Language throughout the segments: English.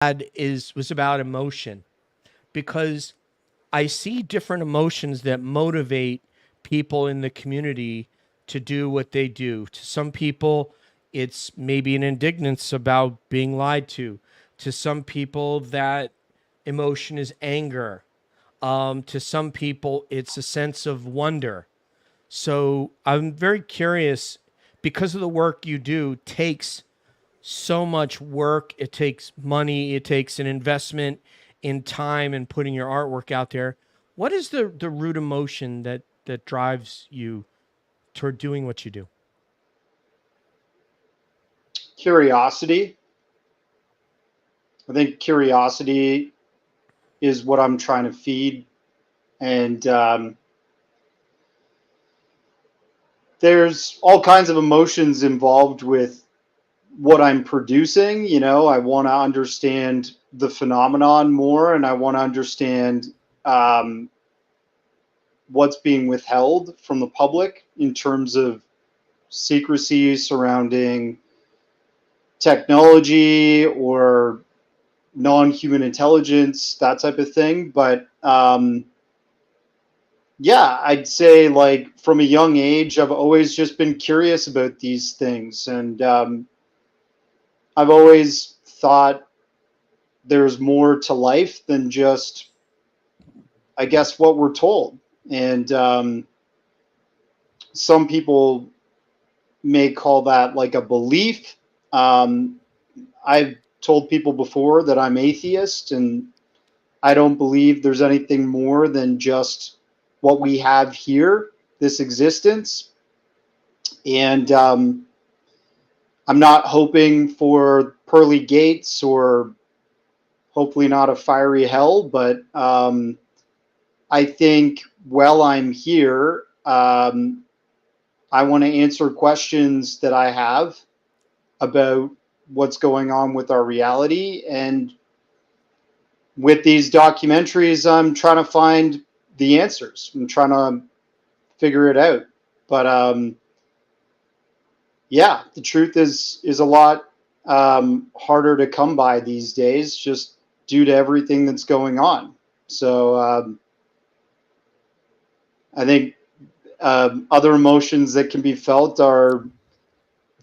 was about emotion, because I see different emotions that motivate people in the community to do what they do. To some people, it's maybe an indignance about being lied to. To some people, that emotion is anger. To some people, it's a sense of wonder. So I'm very curious, because of the work you do takes so much work. It takes money. It takes an investment in time and putting your artwork out there. What is the root emotion that drives you toward doing what you do? Curiosity. I think curiosity is what I'm trying to feed. And there's all kinds of emotions involved with what I'm producing. You know, I want to understand the phenomenon more, and I want to understand um, what's being withheld from the public in terms of secrecy surrounding technology or non-human intelligence, that type of thing. But yeah, I'd say like from a young age, I've always just been curious about these things. And I've always thought there's more to life than just, I guess, what we're told. And some people may call that like a belief. I've told people before that I'm atheist, and I don't believe there's anything more than just what we have here, this existence. And I'm not hoping for pearly gates or hopefully not a fiery hell, but I think while I'm here, I want to answer questions that I have about what's going on with our reality. And with these documentaries, I'm trying to find the answers. I'm trying to figure it out. But yeah, the truth is a lot harder to come by these days, just due to everything that's going on. So I think other emotions that can be felt are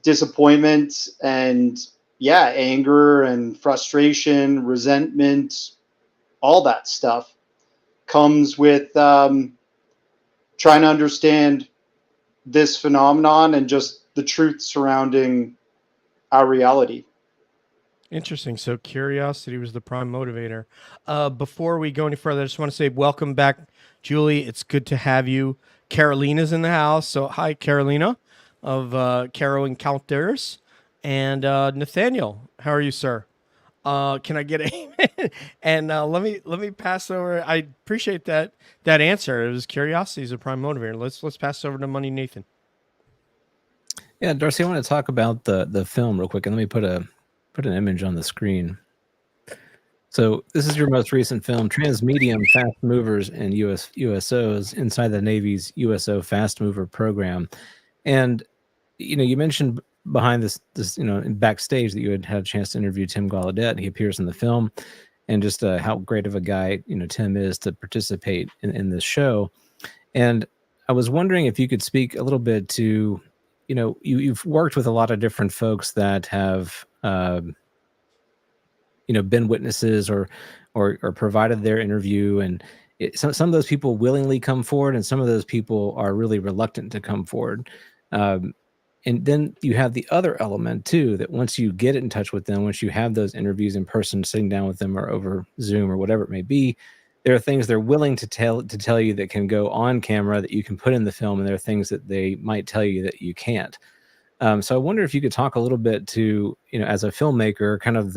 disappointment and, yeah, anger and frustration, resentment, all that stuff comes with trying to understand this phenomenon and just the truth surrounding our reality. Interesting. So curiosity was the prime motivator. Before we go any further, I just want to say welcome back, Julie. It's good to have you. Carolina's in the house. So hi, Carolina of Caro Encounters. And Nathaniel, how are you, sir? Can I get a and let me pass over. I appreciate that answer. It was curiosity is a prime motivator. Let's pass over to Money Nathan. Yeah, Darcy, I want to talk about the film real quick, and let me put an image on the screen. So this is your most recent film, Transmedium Fast Movers and USOs inside the Navy's USO Fast Mover program. And you mentioned behind this backstage that you had a chance to interview Tim Gallaudet. He appears in the film, and just how great of a guy Tim is to participate in this show. And I was wondering if you could speak a little bit to, you've worked with a lot of different folks that have been witnesses or provided their interview, and some of those people willingly come forward, and some of those people are really reluctant to come forward. And then you have the other element too, that once you get in touch with them, once you have those interviews in person, sitting down with them or over Zoom or whatever it may be, there are things they're willing to tell you that can go on camera that you can put in the film, and there are things that they might tell you that you can't. So I wonder if you could talk a little bit to, as a filmmaker, kind of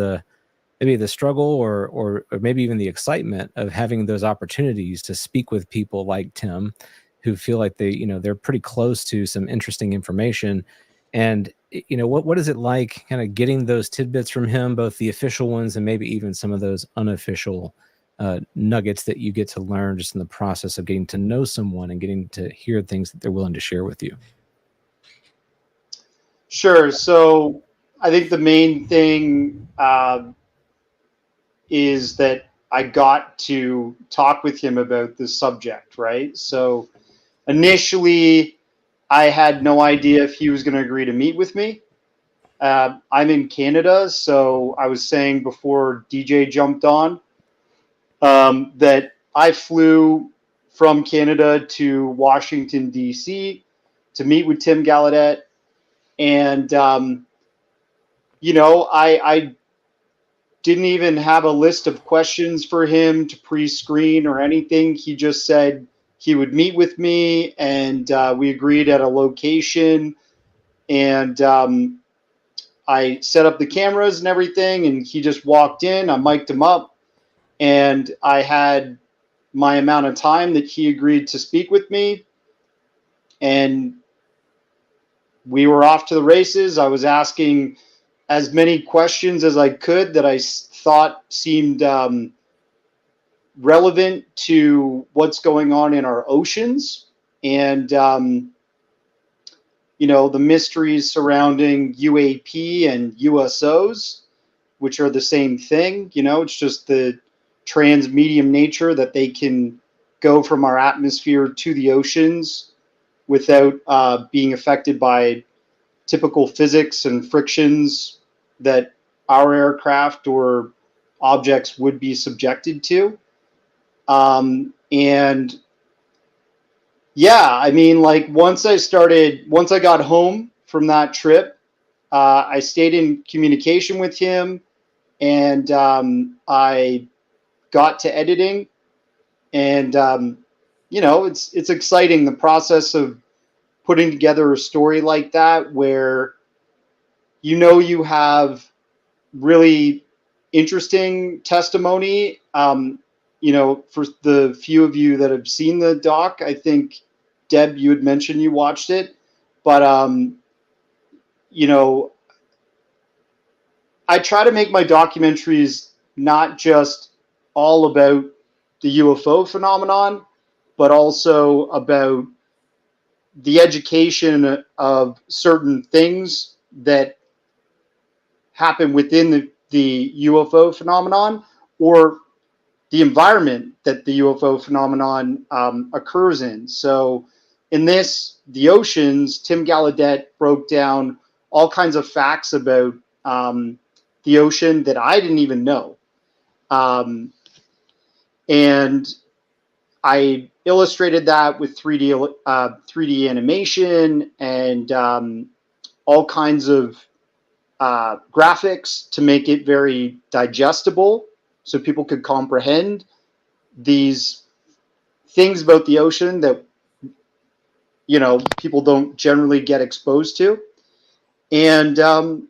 maybe the struggle or maybe even the excitement of having those opportunities to speak with people like Tim, who feel like they're pretty close to some interesting information. And what is it like kind of getting those tidbits from him, both the official ones and maybe even some of those unofficial nuggets that you get to learn just in the process of getting to know someone and getting to hear things that they're willing to share with you? Sure. So I think the main thing is that I got to talk with him about this subject, right? So initially, I had no idea if he was going to agree to meet with me. I'm in Canada, so I was saying before DJ jumped on that I flew from Canada to Washington, D.C. to meet with Tim Gallaudet. And, I didn't even have a list of questions for him to pre-screen or anything. He just said he would meet with me, and we agreed at a location. And I set up the cameras and everything, and he just walked in. I mic'd him up, and I had my amount of time that he agreed to speak with me. And we were off to the races. I was asking as many questions as I could that I thought seemed relevant to what's going on in our oceans and, the mysteries surrounding UAP and USOs, which are the same thing. It's just the transmedium nature that they can go from our atmosphere to the oceans without being affected by typical physics and frictions that our aircraft or objects would be subjected to. And yeah, I mean, like once I got home from that trip, I stayed in communication with him, and I got to editing, and it's exciting, the process of putting together a story like that where you have really interesting testimony. For the few of you that have seen the doc, I think, Deb, you had mentioned you watched it, but I try to make my documentaries not just all about the UFO phenomenon, but also about the education of certain things that happen within the UFO phenomenon, or the environment that the UFO phenomenon occurs in. So in the oceans, Tim Gallaudet broke down all kinds of facts about the ocean that I didn't even know. And I illustrated that with 3D animation and all kinds of graphics to make it very digestible so people could comprehend these things about the ocean that people don't generally get exposed to. And then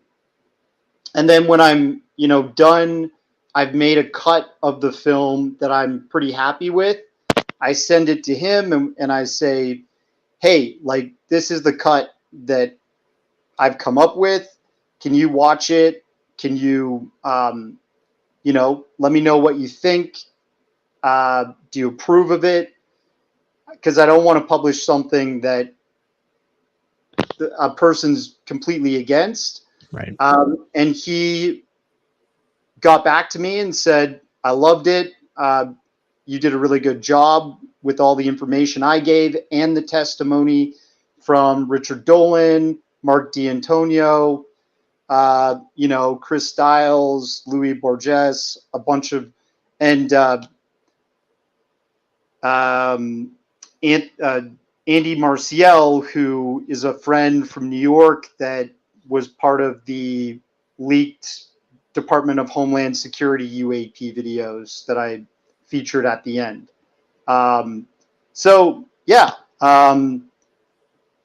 when I'm done, I've made a cut of the film that I'm pretty happy with. I send it to him and I say, hey, like, this is the cut that I've come up with. Can you watch it? Can you let me know what you think? Do you approve of it? Because I don't want to publish something that a person's completely against. Right. And he got back to me and said, I loved it. You did a really good job with all the information I gave and the testimony from Richard Dolan, Mark D'Antonio, Chris Stiles, Louis Borges, a bunch of, and Andy Marciel, who is a friend from New York that was part of the leaked Department of Homeland Security UAP videos that I featured at the end.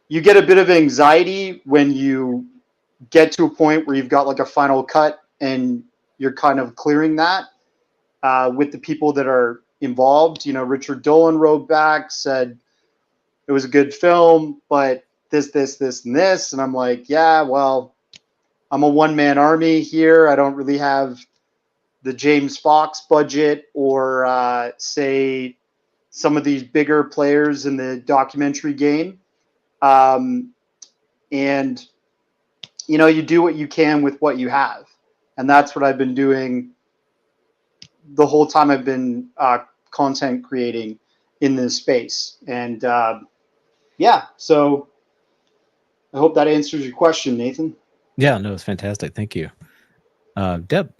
You get a bit of anxiety when you get to a point where you've got like a final cut and you're kind of clearing that with the people that are involved. Richard Dolan wrote back, said it was a good film, but this, and this. And I'm like, yeah, well, I'm a one-man army here. I don't really have the James Fox budget or say some of these bigger players in the documentary game. And you do what you can with what you have. And that's what I've been doing the whole time I've been content creating in this space. And yeah, so I hope that answers your question, Nathan. Yeah, no, it's fantastic. Thank you. Deb.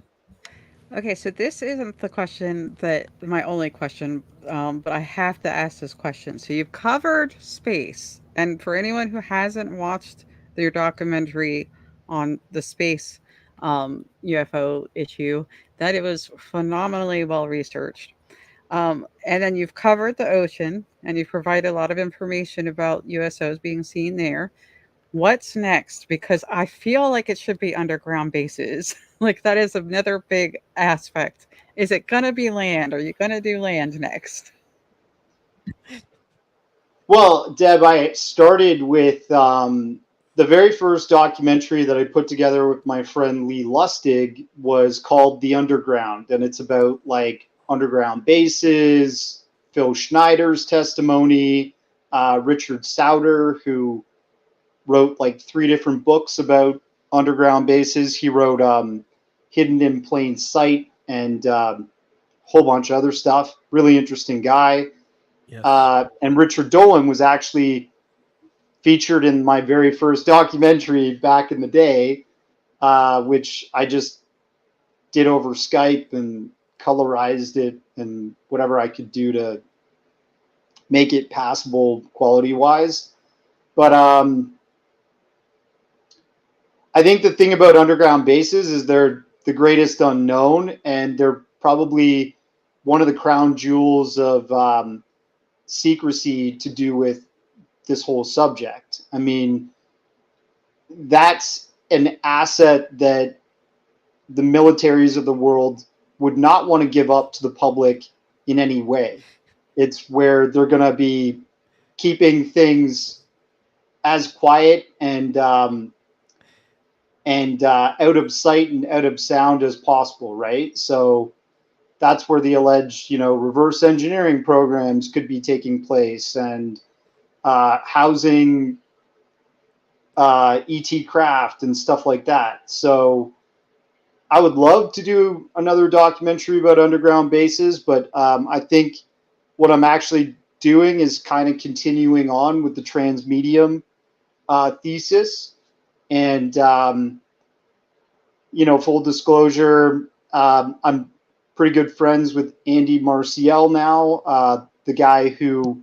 Okay, so this isn't the question that my only question, but I have to ask this question. So you've covered space, and for anyone who hasn't watched your documentary on the space UFO issue, that it was phenomenally well researched. And then you've covered the ocean, and you've provided a lot of information about USOs being seen there. What's next? Because I feel like it should be underground bases. Like that is another big aspect. Is it going to be land? Are you going to do land next? Well, Deb, I started with the very first documentary that I put together with my friend Lee Lustig was called The Underground, and it's about like underground bases, Phil Schneider's testimony, Richard Sauter, who wrote like 3 different books about underground bases. He wrote Hidden in Plain Sight and a whole bunch of other stuff. Really interesting guy. Yes. And Richard Dolan was actually featured in my very first documentary back in the day, which I just did over Skype and colorized it and whatever I could do to make it passable quality-wise. But I think the thing about underground bases is they're the greatest unknown, and they're probably one of the crown jewels of secrecy to do with this whole subject. I mean, that's an asset that the militaries of the world would not want to give up to the public in any way. It's where they're going to be keeping things as quiet and out of sight and out of sound as possible, right? So that's where the alleged, reverse engineering programs could be taking place, and housing ET craft and stuff like that. So I would love to do another documentary about underground bases, but I think what I'm actually doing is kind of continuing on with the transmedium thesis. And, full disclosure, I'm pretty good friends with Andy Marciel now, the guy who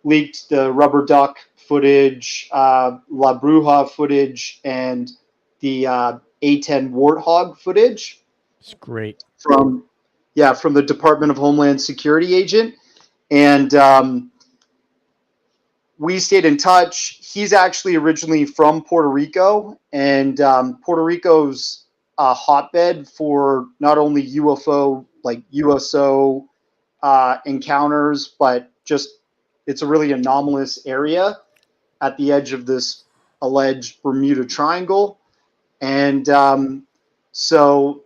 leaked the rubber duck footage, La Bruja footage, and the A10 warthog footage. It's great. From the Department of Homeland Security agent. And we stayed in touch. He's actually originally from Puerto Rico, and Puerto Rico's a hotbed for not only UFO, like USO encounters, but just it's a really anomalous area at the edge of this alleged Bermuda Triangle. And so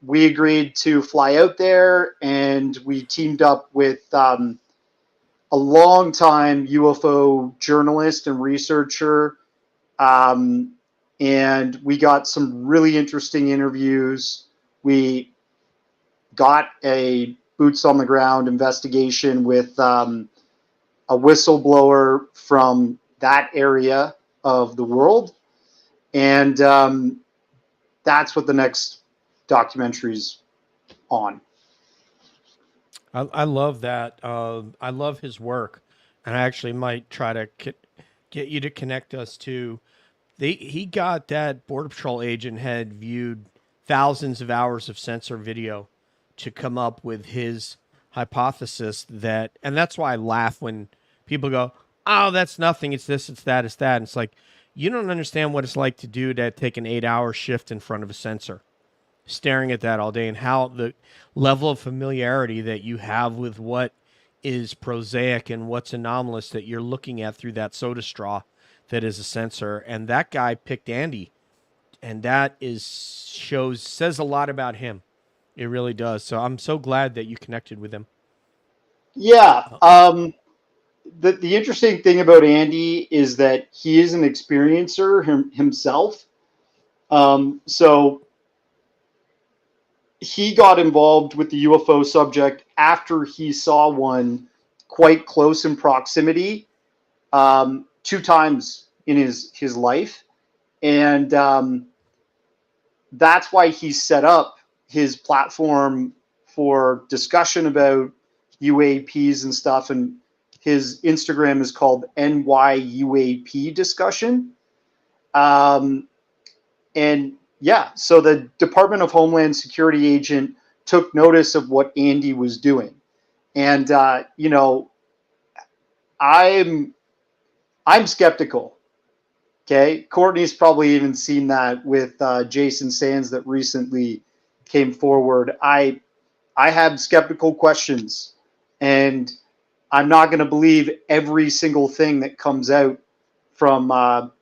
we agreed to fly out there, and we teamed up with a longtime UFO journalist and researcher. And we got some really interesting interviews. We got a boots on the ground investigation with a whistleblower from that area of the world. And that's what the next documentary's on. I love that. I love his work, and I actually might try to get you to connect us to. He got that Border Patrol agent had viewed thousands of hours of sensor video to come up with his hypothesis that, and that's why I laugh when people go, "Oh, that's nothing. It's this, it's that, it's that." And it's like, you don't understand what it's like to do that. Take an 8-hour shift in front of a sensor, staring at that all day, and how the level of familiarity that you have with what is prosaic and what's anomalous that you're looking at through that soda straw that is a sensor. And that guy picked Andy, and that says a lot about him. It really does. So I'm so glad that you connected with him. Yeah. The interesting thing about Andy is that he is an experiencer himself. So he got involved with the UFO subject after he saw one quite close in proximity, 2 times in his life. And that's why he set up his platform for discussion about UAPs and stuff. And his Instagram is called NYUAP discussion. And yeah, so the Department of Homeland Security agent took notice of what Andy was doing. And, you know, I'm skeptical. Okay. Courtney's probably even seen that with Jason Sands that recently came forward. I have skeptical questions, and I'm not going to believe every single thing that comes out from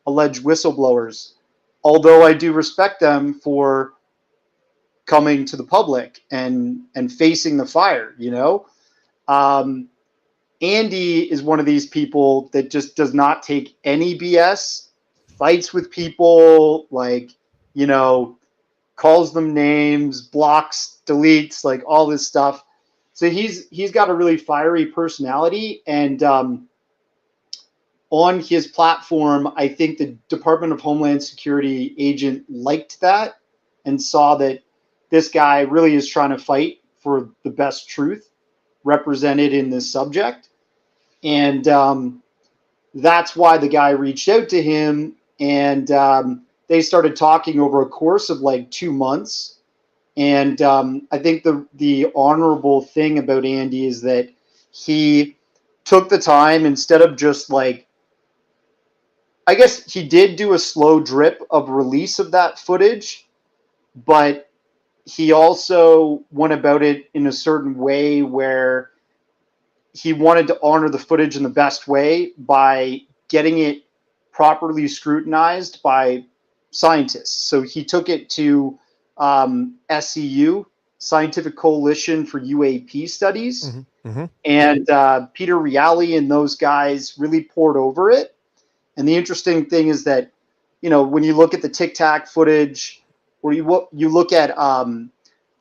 alleged whistleblowers, although I do respect them for coming to the public and facing the fire, you know. Andy is one of these people that just does not take any BS, fights with people, like, you know, calls them names, blocks, deletes, like all this stuff. So he's got a really fiery personality, and on his platform, I think the Department of Homeland Security agent liked that and saw that this guy really is trying to fight for the best truth represented in this subject. And that's why the guy reached out to him, and they started talking over a course of like 2 months. And I think the honorable thing about Andy is that he took the time, instead of just like, I guess he did do a slow drip of release of that footage, but he also went about it in a certain way where he wanted to honor the footage in the best way by getting it properly scrutinized by scientists. So he took it to SCU, Scientific Coalition for UAP Studies. Mm-hmm. Mm-hmm. And Peter Reale and those guys really poured over it. And the interesting thing is that, you know, when you look at the Tic Tac footage, or you look at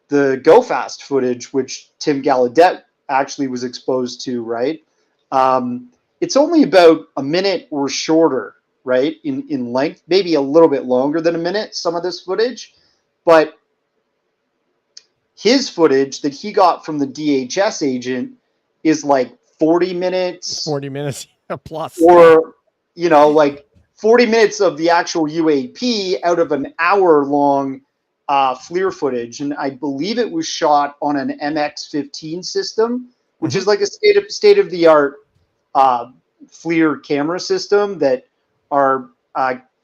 the Go Fast footage, which Tim Gallaudet actually was exposed to, right? It's only about a minute or shorter, right, in length, maybe a little bit longer than a minute, some of this footage. But his footage that he got from the DHS agent is like 40 minutes. 40 minutes plus. Or, you know, like 40 minutes of the actual UAP out of an hour-long FLIR footage. And I believe it was shot on an MX-15 system, which Mm-hmm. is like a state-of-the-art FLIR camera system that our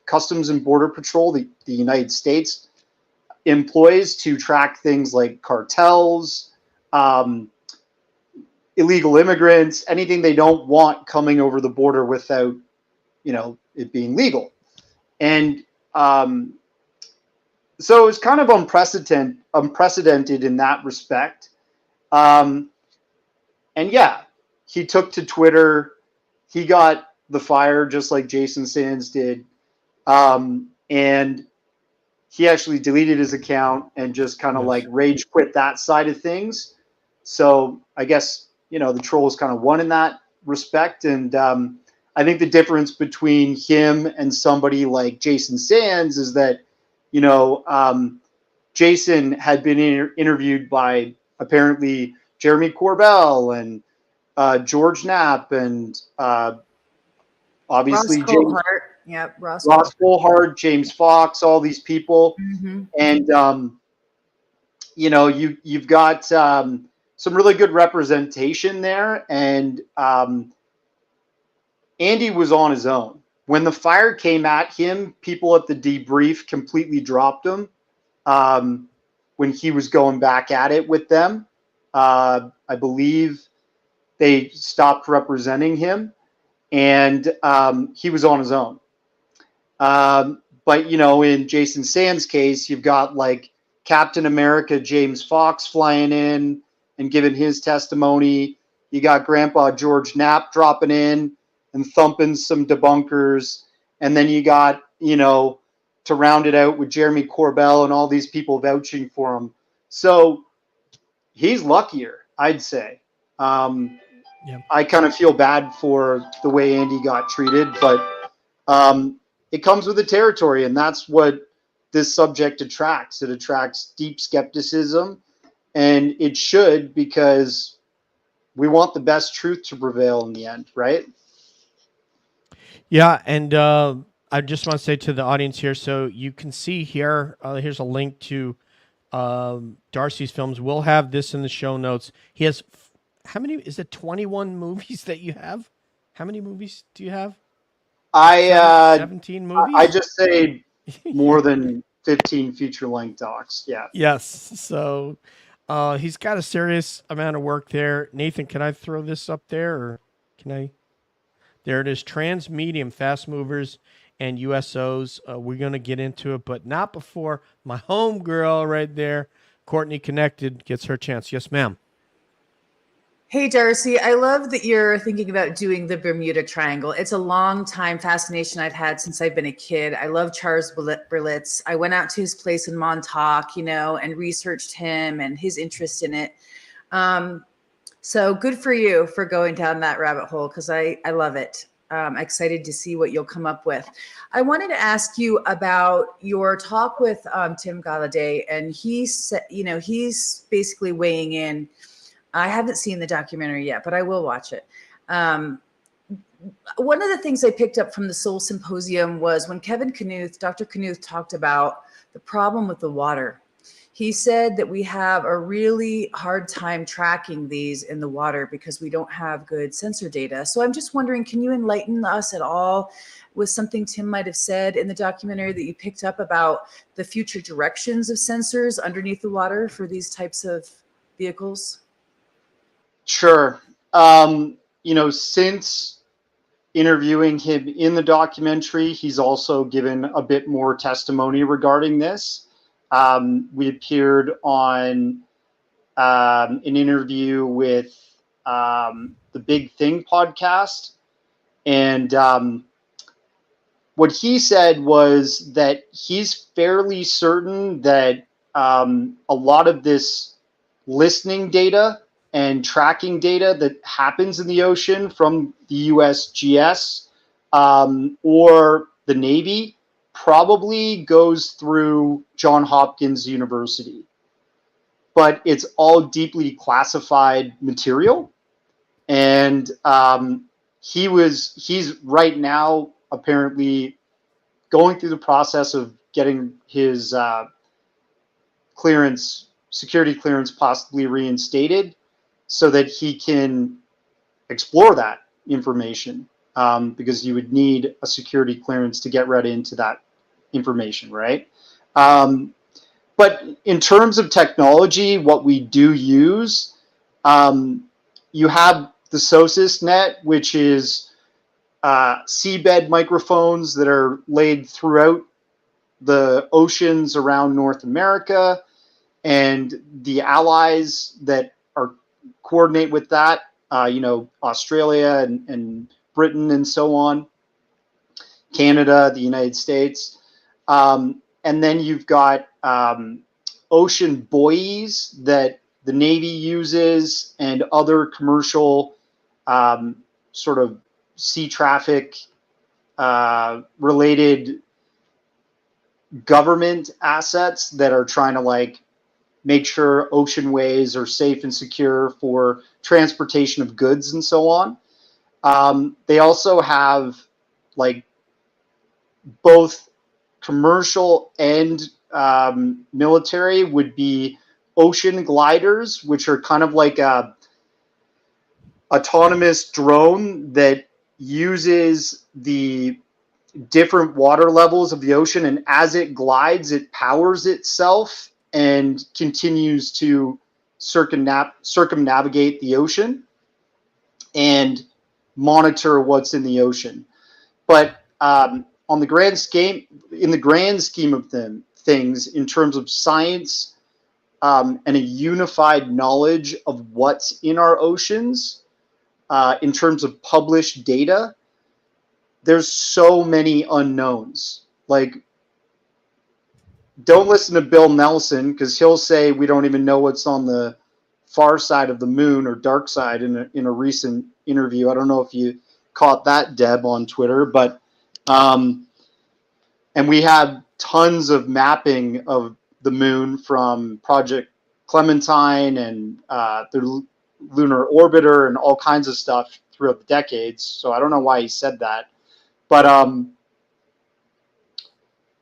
Customs and Border Patrol, the United States, employs to track things like cartels, illegal immigrants, anything they don't want coming over the border without, you know, it being legal. And so it's kind of unprecedented in that respect. And yeah, he took to Twitter. He got the fire just like Jason Sands did. And he actually deleted his account and just kind of like rage quit that side of things. So I guess, you know, the trolls kind of won in that respect. And I think the difference between him and somebody like Jason Sands is that, you know, Jason had been interviewed by apparently Jeremy Corbell and George Knapp and obviously James Ross Coulthart, James Fox, all these people. Mm-hmm. And, you know, you've got some really good representation there. And Andy was on his own. When the fire came at him, people at the debrief completely dropped him when he was going back at it with them. I believe they stopped representing him, and he was on his own. But, you know, in Jason Sands' case, you've got like Captain America James Fox flying in and giving his testimony. You got Grandpa George Knapp dropping in and thumping some debunkers. And then you got, you know, to round it out with Jeremy Corbell and all these people vouching for him. So he's luckier, I'd say. Yeah. I kind of feel bad for the way Andy got treated, but it comes with the territory, and that's what this subject attracts. It attracts deep skepticism, and it should, because we want the best truth to prevail in the end, right? Yeah, and I just want to say to the audience here, so you can see here, here's a link to Darcy's films. We'll have this in the show notes. He has, how many, is it 21 movies that you have? How many movies do you have? 17 movies? I just say more than 15 feature-length docs. Yeah. Yes. So he's got a serious amount of work there. Nathan, can I throw this up there, or can I? There it is, trans medium fast movers and USOs. We're going to get into it, but not before my home girl right there, Courtney Connected, gets her chance. Yes, ma'am. Hey, Darcy, I love that you're thinking about doing the Bermuda Triangle. It's a long time fascination I've had since I've been a kid. I love Charles Berlitz. I went out to his place in Montauk, and researched him and his interest in it. So good for you for going down that rabbit hole, because I love it. I'm excited to see what you'll come up with. I wanted to ask you about your talk with Tim Galladay, and he's basically weighing in. I haven't seen the documentary yet, but I will watch it. One of the things I picked up from the Soul Symposium was when Dr. Knuth talked about the problem with the water. He said that we have a really hard time tracking these in the water because we don't have good sensor data. So I'm just wondering, can you enlighten us at all with something Tim might have said in the documentary that you picked up about the future directions of sensors underneath the water for these types of vehicles? Sure. Since interviewing him in the documentary, he's also given a bit more testimony regarding this. We appeared on an interview with the Big Thing podcast, and what he said was that he's fairly certain that a lot of this listening data and tracking data that happens in the ocean from the USGS or the Navy probably goes through Johns Hopkins University. But it's all deeply classified material. And he's right now apparently going through the process of getting his security clearance possibly reinstated, so that he can explore that information, because you would need a security clearance to get right into that information, right? But in terms of technology, what we do use, you have the SOSIS net, which is seabed microphones that are laid throughout the oceans around North America, and the allies that coordinate with that, Australia and Britain and so on, Canada, the United States. And then you've got ocean buoys that the Navy uses, and other commercial sort of sea traffic related government assets that are trying to make sure oceanways are safe and secure for transportation of goods and so on. They also have both commercial and military would be ocean gliders, which are kind of like a autonomous drone that uses the different water levels of the ocean, and as it glides, it powers itself and continues to circumnavigate the ocean and monitor what's in the ocean. But in the grand scheme of things, in terms of science and a unified knowledge of what's in our oceans, in terms of published data, there's so many unknowns. don't listen to Bill Nelson, because he'll say we don't even know what's on the far side of the moon or dark side in a recent interview. I don't know if you caught that, Deb, on Twitter, but and we have tons of mapping of the moon from Project Clementine and the Lunar Orbiter and all kinds of stuff throughout the decades. So I don't know why he said that. But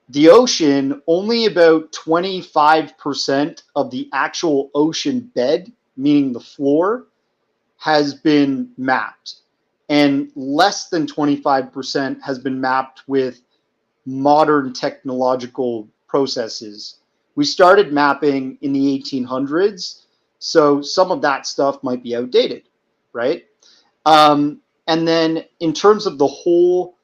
the ocean, only about 25% of the actual ocean bed, meaning the floor, has been mapped. And less than 25% has been mapped with modern technological processes. We started mapping in the 1800s, so some of that stuff might be outdated, right? And then in terms of the whole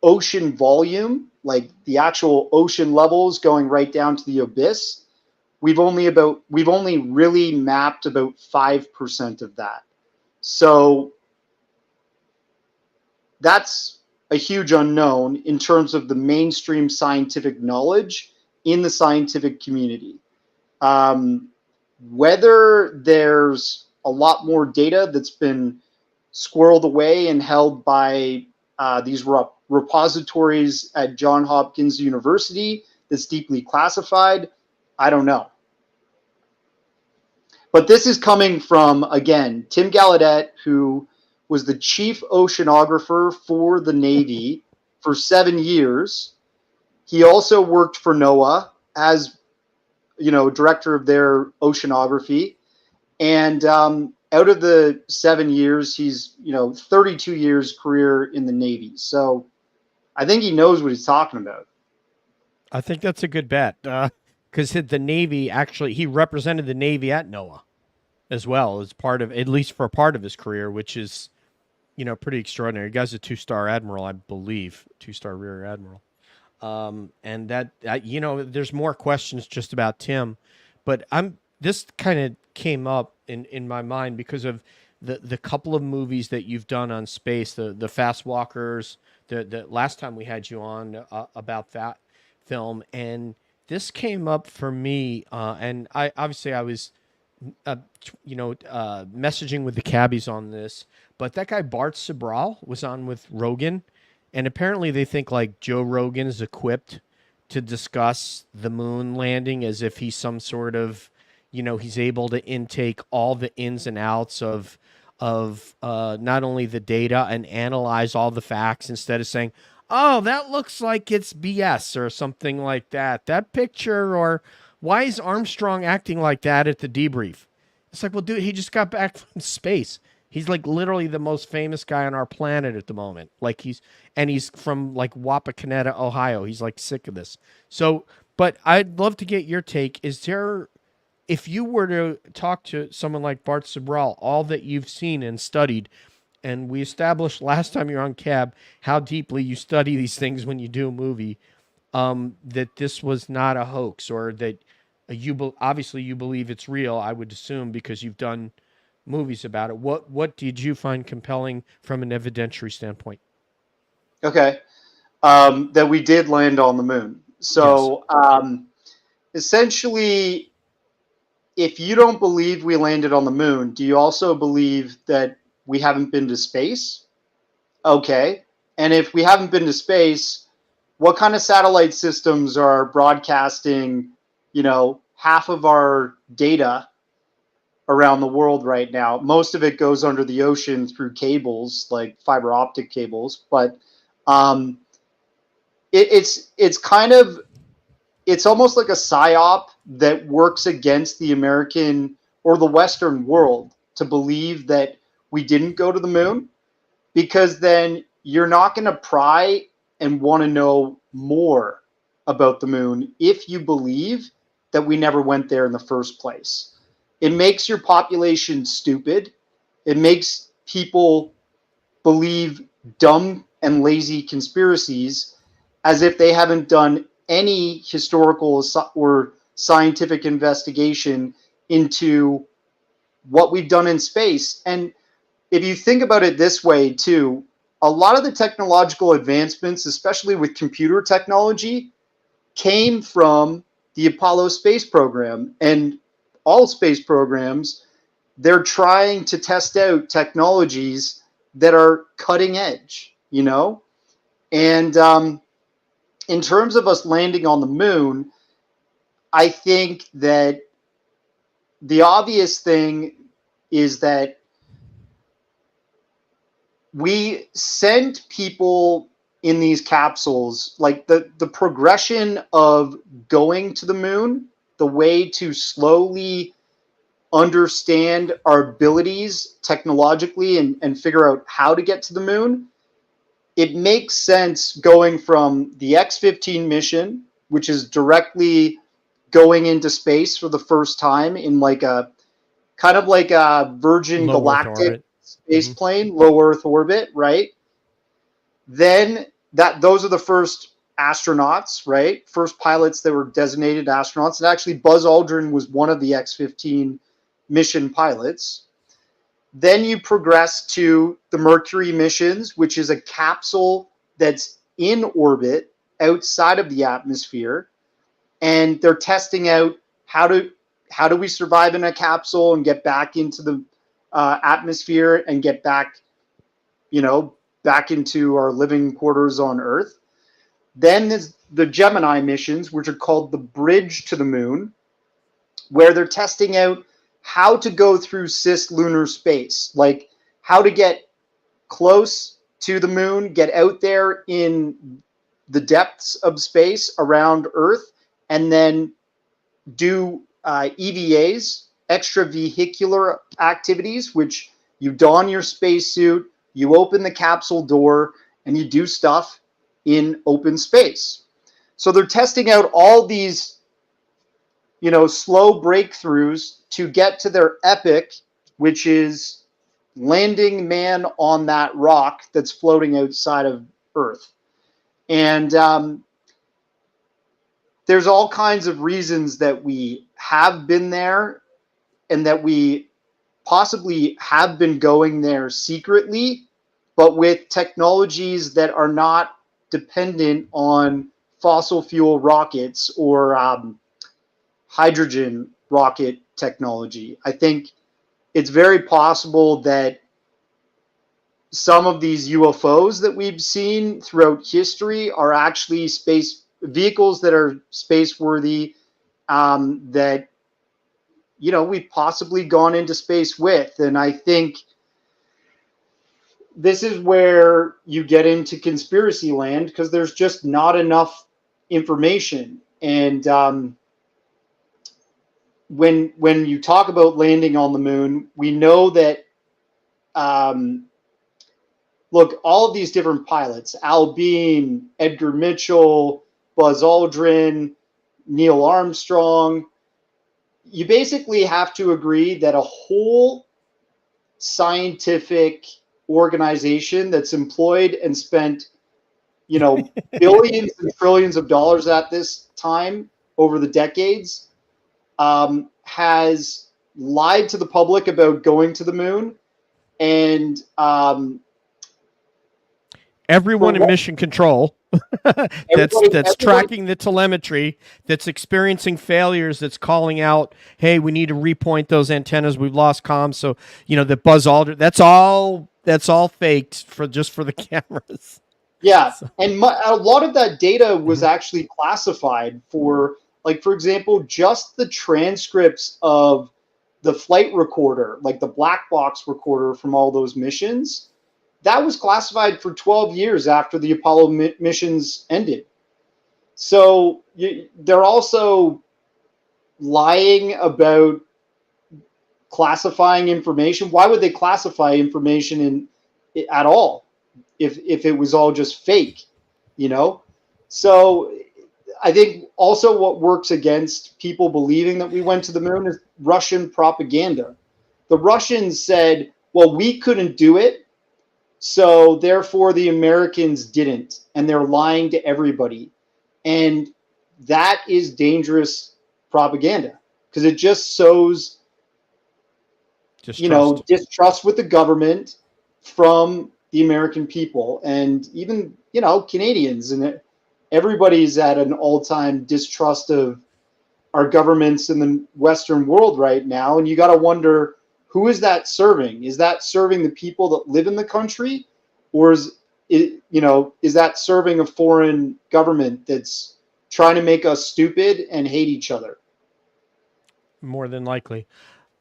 ocean volume, like the actual ocean levels going right down to the abyss, we've only really mapped about 5% of that. So that's a huge unknown in terms of the mainstream scientific knowledge in the scientific community. Whether there's a lot more data that's been squirreled away and held by these repositories at Johns Hopkins University that's deeply classified, I don't know. But this is coming from, again, Tim Gallaudet, who was the chief oceanographer for the Navy for 7 years. He also worked for NOAA as, director of their oceanography. And out of the 7 years, he's, 32 years career in the Navy. So I think he knows what he's talking about. I think that's a good bet. Because the Navy, actually, he represented the Navy at NOAA as well as part of, at least for a part of his career, which is, pretty extraordinary. The guy's a 2-star admiral, I believe, 2-star rear admiral. And that, there's more questions just about Tim, but this kind of came up in my mind because of the couple of movies that you've done on space, the Fast Walkers, the last time we had you on about that film. And this came up for me. And I was, messaging with the cabbies on this, but that guy Bart Sobral was on with Rogan, and apparently they think like Joe Rogan is equipped to discuss the moon landing as if he's some sort of, he's able to intake all the ins and outs of not only the data and analyze all the facts instead of saying, oh, that looks like it's BS or something like that. That picture, or why is Armstrong acting like that at the debrief? It's like, well, dude, he just got back from space. He's like literally the most famous guy on our planet at the moment. Like he's from like Wapakoneta, Ohio. He's like sick of this. So, but I'd love to get your take. Is there, if you were to talk to someone like Bart Sobral, all that you've seen and studied, and we established last time you're on Cab how deeply you study these things when you do a movie, that this was not a hoax, or that obviously you believe it's real, I would assume, because you've done movies about it. What did you find compelling from an evidentiary standpoint? Okay. That we did land on the moon. So yes. Essentially, if you don't believe we landed on the moon, do you also believe that we haven't been to space? Okay. And if we haven't been to space, what kind of satellite systems are broadcasting, half of our data around the world right now? Most of it goes under the ocean through cables, like fiber optic cables. But it's almost like a psyop that works against the American or the Western world to believe that we didn't go to the moon, because then you're not going to pry and want to know more about the moon if you believe that we never went there in the first place. It makes your population stupid. It makes people believe dumb and lazy conspiracies as if they haven't done any historical or scientific investigation into what we've done in space. And if you think about it this way too, a lot of the technological advancements, especially with computer technology, came from the Apollo space program. And all space programs, they're trying to test out technologies that are cutting edge, you know? And in terms of us landing on the moon, I think that the obvious thing is that we send people in these capsules, like the progression of going to the moon, the way to slowly understand our abilities technologically and figure out how to get to the moon. It makes sense going from the X-15 mission, which is directly going into space for the first time in like a kind of like a Virgin Low Earth Galactic orbit. space plane, low Earth orbit, right? Then those are the first astronauts, right? First pilots that were designated astronauts. And actually Buzz Aldrin was one of the X-15 mission pilots. Then you progress to the Mercury missions, which is a capsule that's in orbit outside of the atmosphere. And they're testing out how do we survive in a capsule and get back into the atmosphere and get back, back into our living quarters on Earth. Then there's the Gemini missions, which are called the Bridge to the Moon, where they're testing out how to go through cislunar space, like how to get close to the moon, get out there in the depths of space around Earth, and then do EVAs, extravehicular activities, which you don your spacesuit, you open the capsule door, and you do stuff in open space. So they're testing out all these, slow breakthroughs to get to their epic, which is landing man on that rock that's floating outside of Earth. And there's all kinds of reasons that we have been there and that we possibly have been going there secretly, but with technologies that are not dependent on fossil fuel rockets or hydrogen rocket technology. I think it's very possible that some of these UFOs that we've seen throughout history are actually space vehicles that are space worthy, that we've possibly gone into space with. And I think this is where you get into conspiracy land, because there's just not enough information. And when you talk about landing on the moon, we know that look, all of these different pilots, Al Bean, Edgar Mitchell, Buzz Aldrin, Neil Armstrong, you basically have to agree that a whole scientific organization that's employed and spent, billions and trillions of dollars at this time over the decades, has lied to the public about going to the moon. And everyone in mission control that's tracking the telemetry, that's experiencing failures, that's calling out, hey, we need to repoint those antennas, we've lost comms. So the Buzz Aldrin, that's all faked for the cameras. Yeah. And a lot of that data was actually classified for, like, for example, just the transcripts of the flight recorder, like the black box recorder from all those missions. That was classified for 12 years after the Apollo missions ended. So they're also lying about classifying information. Why would they classify information at all if it was all just fake, So I think also what works against people believing that we went to the moon is Russian propaganda. The Russians said, well, we couldn't do it, so therefore the Americans didn't, and they're lying to everybody. And that is dangerous propaganda, because it just sows, distrust with the government from the American people and even, Canadians, and everybody's at an all-time distrust of our governments in the Western world right now. And you got to wonder, who is that serving? Is that serving the people that live in the country, or is that serving a foreign government that's trying to make us stupid and hate each other? More than likely.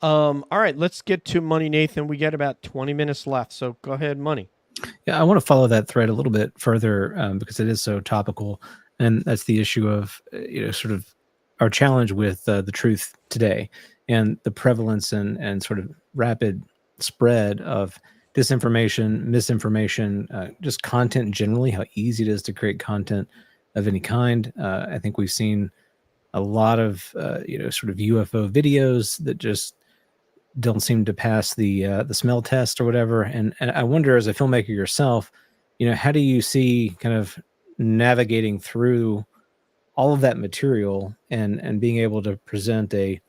All right, let's get to money, Nathan. We got about 20 minutes left, so go ahead, money. Yeah, I want to follow that thread a little bit further because it is so topical, and that's the issue of sort of our challenge with the truth today and the prevalence and sort of rapid spread of disinformation, misinformation, just content generally. How easy it is to create content of any kind. I think we've seen a lot of sort of UFO videos that just don't seem to pass the smell test or whatever. And I wonder, as a filmmaker yourself, how do you see kind of navigating through all of that material and being able to present a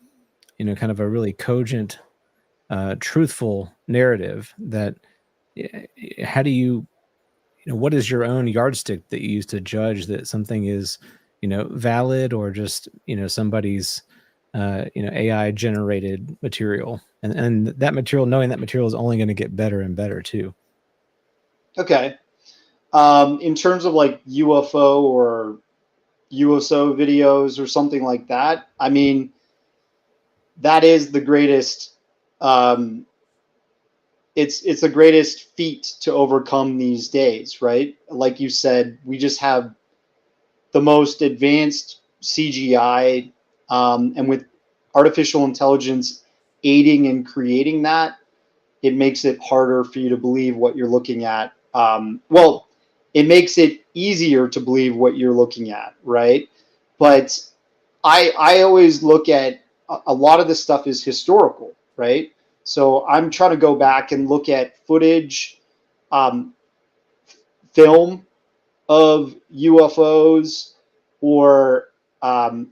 kind of a really cogent, truthful narrative that how do you what is your own yardstick that you use to judge that something is valid or just somebody's AI generated material, and that material, knowing that material is only going to get better and better too. Okay. In terms of like UFO or USO videos or something like that, I mean, that is the greatest, it's the greatest feat to overcome these days, right? Like you said, we just have the most advanced CGI, and with artificial intelligence aiding in creating that, it makes it harder for you to believe what you're looking at. Well, it makes it easier to believe what you're looking at, right? But I always look at a lot of this stuff is historical, right? So I'm trying to go back and look at footage, film of UFOs, or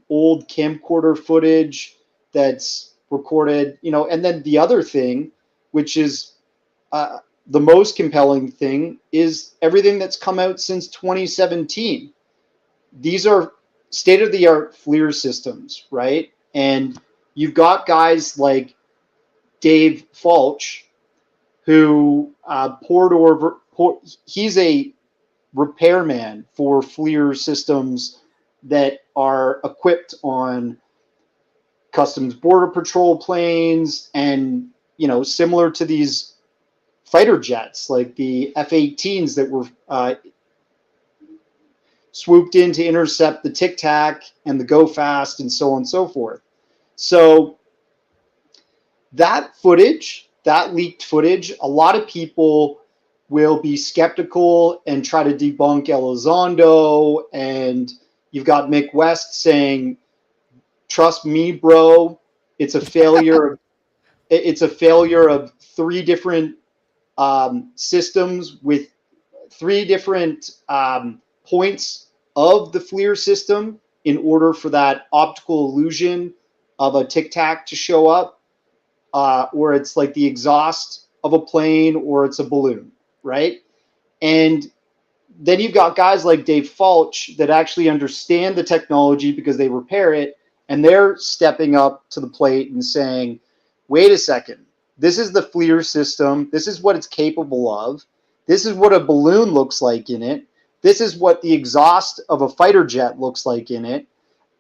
old camcorder footage that's recorded, and then the other thing, which is the most compelling thing, is everything that's come out since 2017. These are state-of-the-art FLIR systems, right? And you've got guys like Dave Falch, who he's a repairman for FLIR systems that are equipped on Customs Border Patrol planes and, similar to these fighter jets like the F-18s that were swooped in to intercept the Tic Tac and the Go Fast and so on and so forth. So that footage, that leaked footage, a lot of people will be skeptical and try to debunk Elizondo, and you've got Mick West saying, "Trust me, bro, it's a failure. It's a failure of three different systems with three different points of the FLIR system in order for that optical illusion of a Tic Tac to show up, or it's like the exhaust of a plane, or it's a balloon, right?" And then you've got guys like Dave Falch that actually understand the technology because they repair it, and they're stepping up to the plate and saying, wait a second, this is the FLIR system. This is what it's capable of. This is what a balloon looks like in it. This is what the exhaust of a fighter jet looks like in it.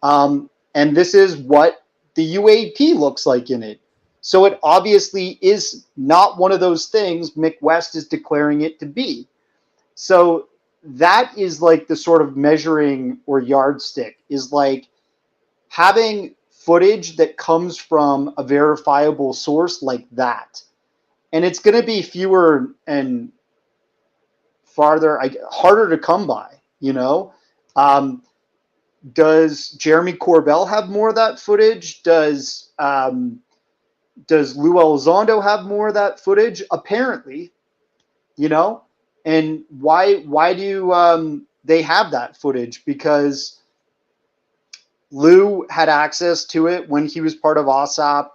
And this is what the UAP looks like in it. So it obviously is not one of those things Mick West is declaring it to be. So that is like the sort of measuring or yardstick, is like having footage that comes from a verifiable source like that. And it's going to be fewer and harder to come by, Does Jeremy Corbell have more of that footage? Does Lou Elizondo have more of that footage? Apparently, and why do they have that footage? Because Lou had access to it when he was part of OSAP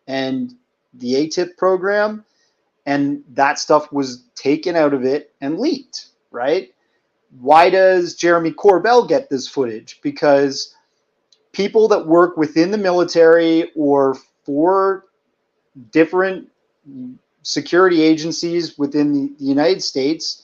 and the ATIP program, and that stuff was taken out of it and leaked, right? Why does Jeremy Corbell get this footage? Because people that work within the military or for different security agencies within the United States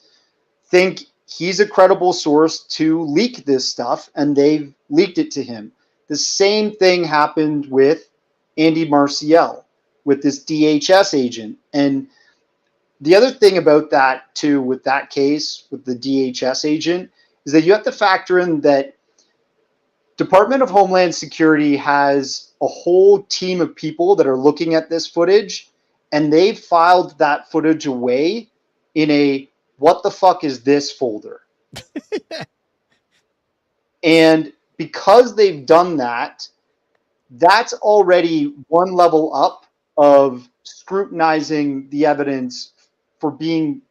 think he's a credible source to leak this stuff, and they've leaked it to him. The same thing happened with Andy Marciel, with this DHS agent. And the other thing about that, too, with that case, with the DHS agent, is that you have to factor in that Department of Homeland Security has a whole team of people that are looking at this footage, and they've filed that footage away in a "what the fuck is this" folder. And because they've done that, that's already one level up of scrutinizing the evidence for being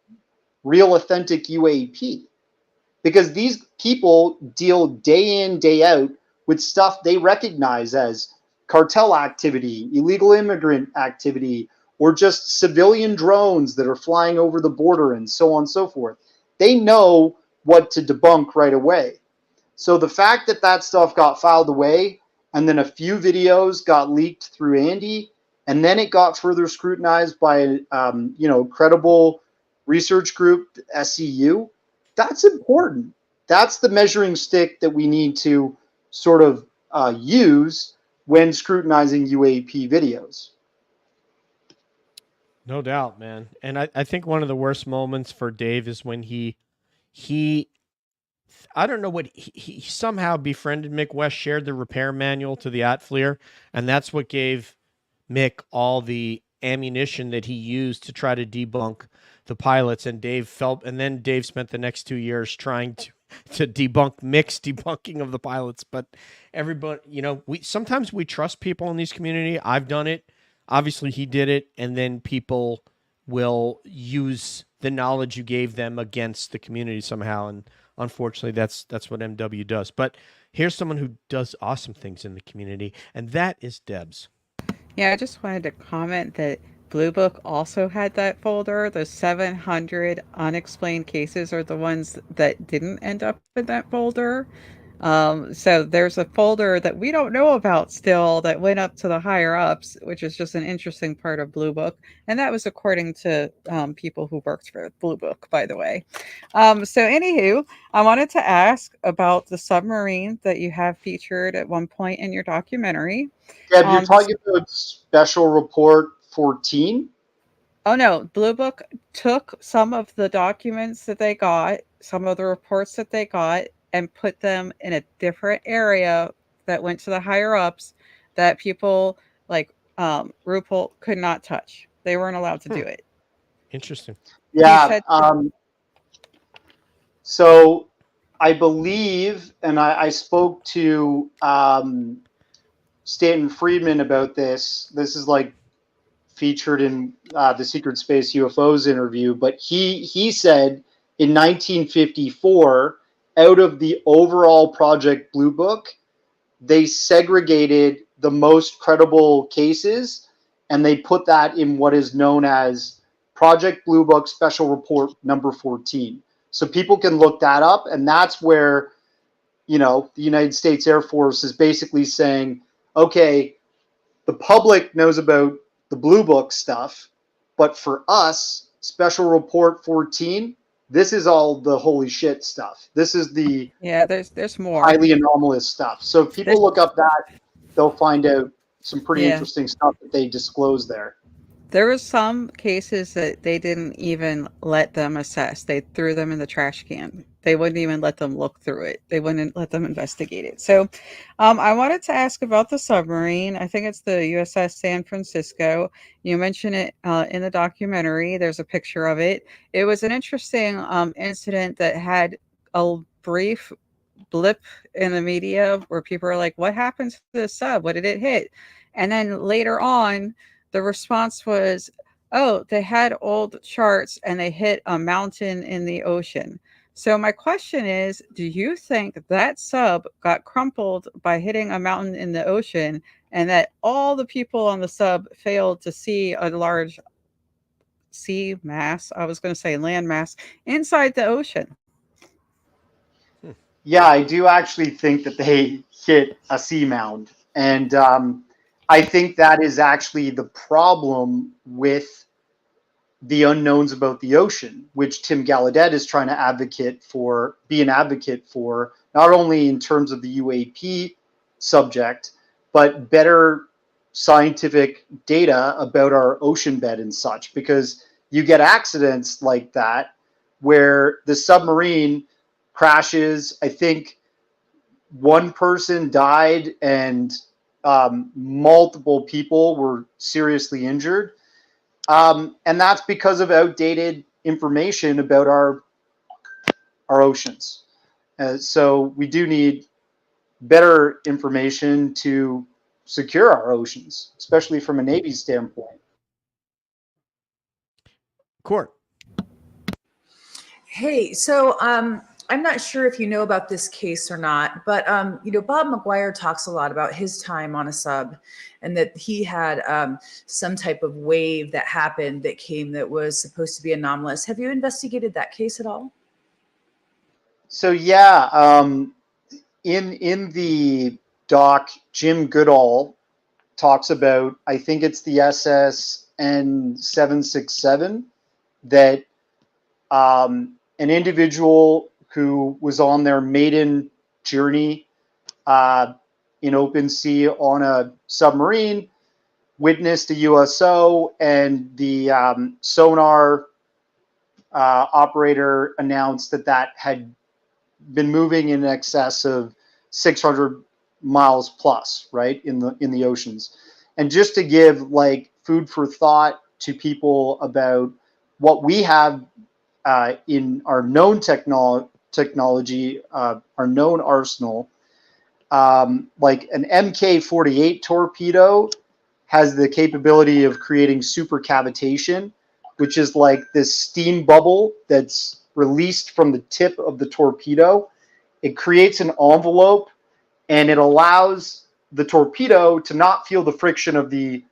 real, authentic UAP. Because these people deal day in, day out with stuff they recognize as cartel activity, illegal immigrant activity, or just civilian drones that are flying over the border and so on and so forth. They know what to debunk right away. So the fact that that stuff got filed away and then a few videos got leaked through Andy, and then it got further scrutinized by credible research group, SCU, that's important. That's the measuring stick that we need to sort of use when scrutinizing UAP videos. No doubt, man. And I think one of the worst moments for Dave is when he I don't know what he somehow befriended Mick West, shared the repair manual to the Atfleer, and that's what gave Mick all the ammunition that he used to try to debunk the pilots. And then Dave spent the next 2 years trying to debunk Mick's debunking of the pilots. But everybody, sometimes we trust people in these community. I've done it. Obviously he did it. And then people will use the knowledge you gave them against the community somehow. And unfortunately, that's what MW does. But here's someone who does awesome things in the community, and that is Debs. Yeah, I just wanted to comment that Blue Book also had that folder. The 700 unexplained cases are the ones that didn't end up in that folder. So there's a folder that we don't know about still that went up to the higher ups, which is just an interesting part of Blue Book. And that was according to people who worked for Blue Book, by the way. So anywho, I wanted to ask about the submarine that you have featured at one point in your documentary. Deb, you're talking about Special Report 14? Oh no, Blue Book took some of the documents that they got, some of the reports that they got, and put them in a different area that went to the higher ups that people like RuPaul could not touch. They weren't allowed to do it. Interesting. Yeah. So I believe, and I spoke to Stanton Friedman about this. This is like featured in the Secret Space UFOs interview, but he said in 1954, out of the overall Project Blue Book, they segregated the most credible cases, and they put that in what is known as Project Blue Book Special Report number 14. So people can look that up, and that's where, the United States Air Force is basically saying, okay, the public knows about the Blue Book stuff, but for us, Special Report 14, this is all the holy shit stuff. This is the there's more highly anomalous stuff. So if people look up that, they'll find out some pretty interesting stuff that they disclose there. There were some cases that they didn't even let them assess. They threw them in the trash can. They wouldn't even let them look through it. They wouldn't let them investigate it. So I wanted to ask about the submarine. I think it's the USS San Francisco. You mentioned it in the documentary. There's a picture of it. It was an interesting incident that had a brief blip in the media where people are like, what happened to the sub? What did it hit? And then later on, the response was, oh, they had old charts and they hit a mountain in the ocean. So my question is, do you think that sub got crumpled by hitting a mountain in the ocean, and that all the people on the sub failed to see a large sea mass, I was going to say land mass, inside the ocean. Yeah, I do actually think that they hit a seamound. And I think that is actually the problem with the unknowns about the ocean, which Tim Gallaudet is trying to be an advocate for, not only in terms of the UAP subject, but better scientific data about our ocean bed and such, because you get accidents like that where the submarine crashes. I think one person died and multiple people were seriously injured. And that's because of outdated information about our oceans. So we do need better information to secure our oceans, especially from a Navy standpoint. Court. Hey, so I'm not sure if you know about this case or not, but Bob McGuire talks a lot about his time on a sub, and that he had some type of wave that happened that was supposed to be anomalous. Have you investigated that case at all? So yeah, in the doc, Jim Goodall talks about, I think it's the SSN 767, that an individual who was on their maiden journey in open sea on a submarine witnessed a USO, and the sonar operator announced that had been moving in excess of 600 miles plus, right, in the oceans. And just to give like food for thought to people about what we have in our known technology, our known arsenal, like an MK-48 torpedo has the capability of creating supercavitation, which is like this steam bubble that's released from the tip of the torpedo. It creates an envelope, and it allows the torpedo to not feel the friction of the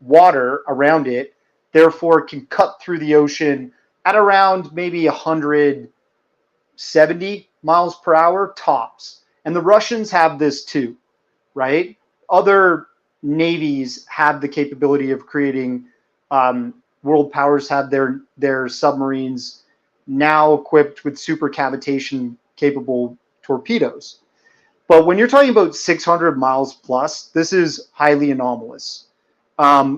water around it. Therefore, it can cut through the ocean at around maybe 170 miles per hour tops. And the Russians have this too, right? Other navies have the capability of creating, world powers have their submarines now equipped with supercavitation capable torpedoes. But when you're talking about 600 miles plus, this is highly anomalous.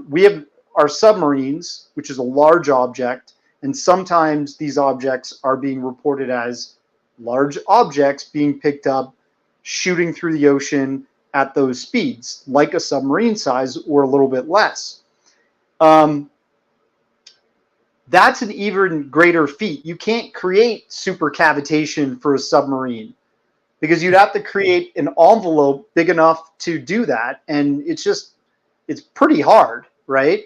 We have our submarines, which is a large object, and sometimes these objects are being reported as large objects being picked up, shooting through the ocean at those speeds, like a submarine size or a little bit less. That's an even greater feat. You can't create supercavitation for a submarine because you'd have to create an envelope big enough to do that. And it's pretty hard, right?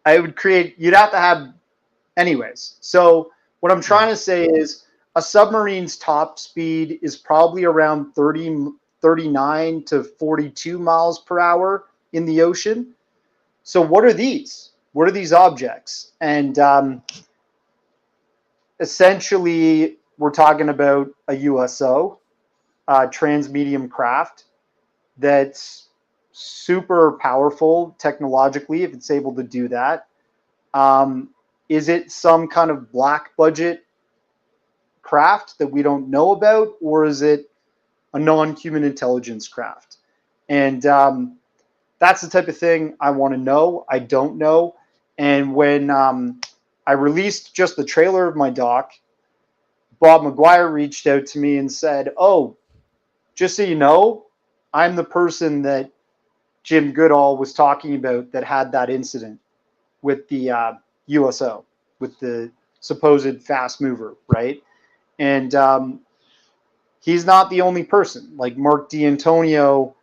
You'd have to have, anyways. So what I'm trying to say is a submarine's top speed is probably around 39 to 42 miles per hour in the ocean. So what are these? What are these objects? And essentially, we're talking about a USO, transmedium craft, that's super powerful technologically if it's able to do that. Is it some kind of black budget craft that we don't know about, or is it a non-human intelligence craft? And that's the type of thing I want to know. I don't know. And when I released just the trailer of my doc, Bob McGuire reached out to me and said, "Oh, just so you know, I'm the person that Jim Goodall was talking about that had that incident with the USO, with the supposed fast mover, right?" And he's not the only person. Like Mark D'Antonio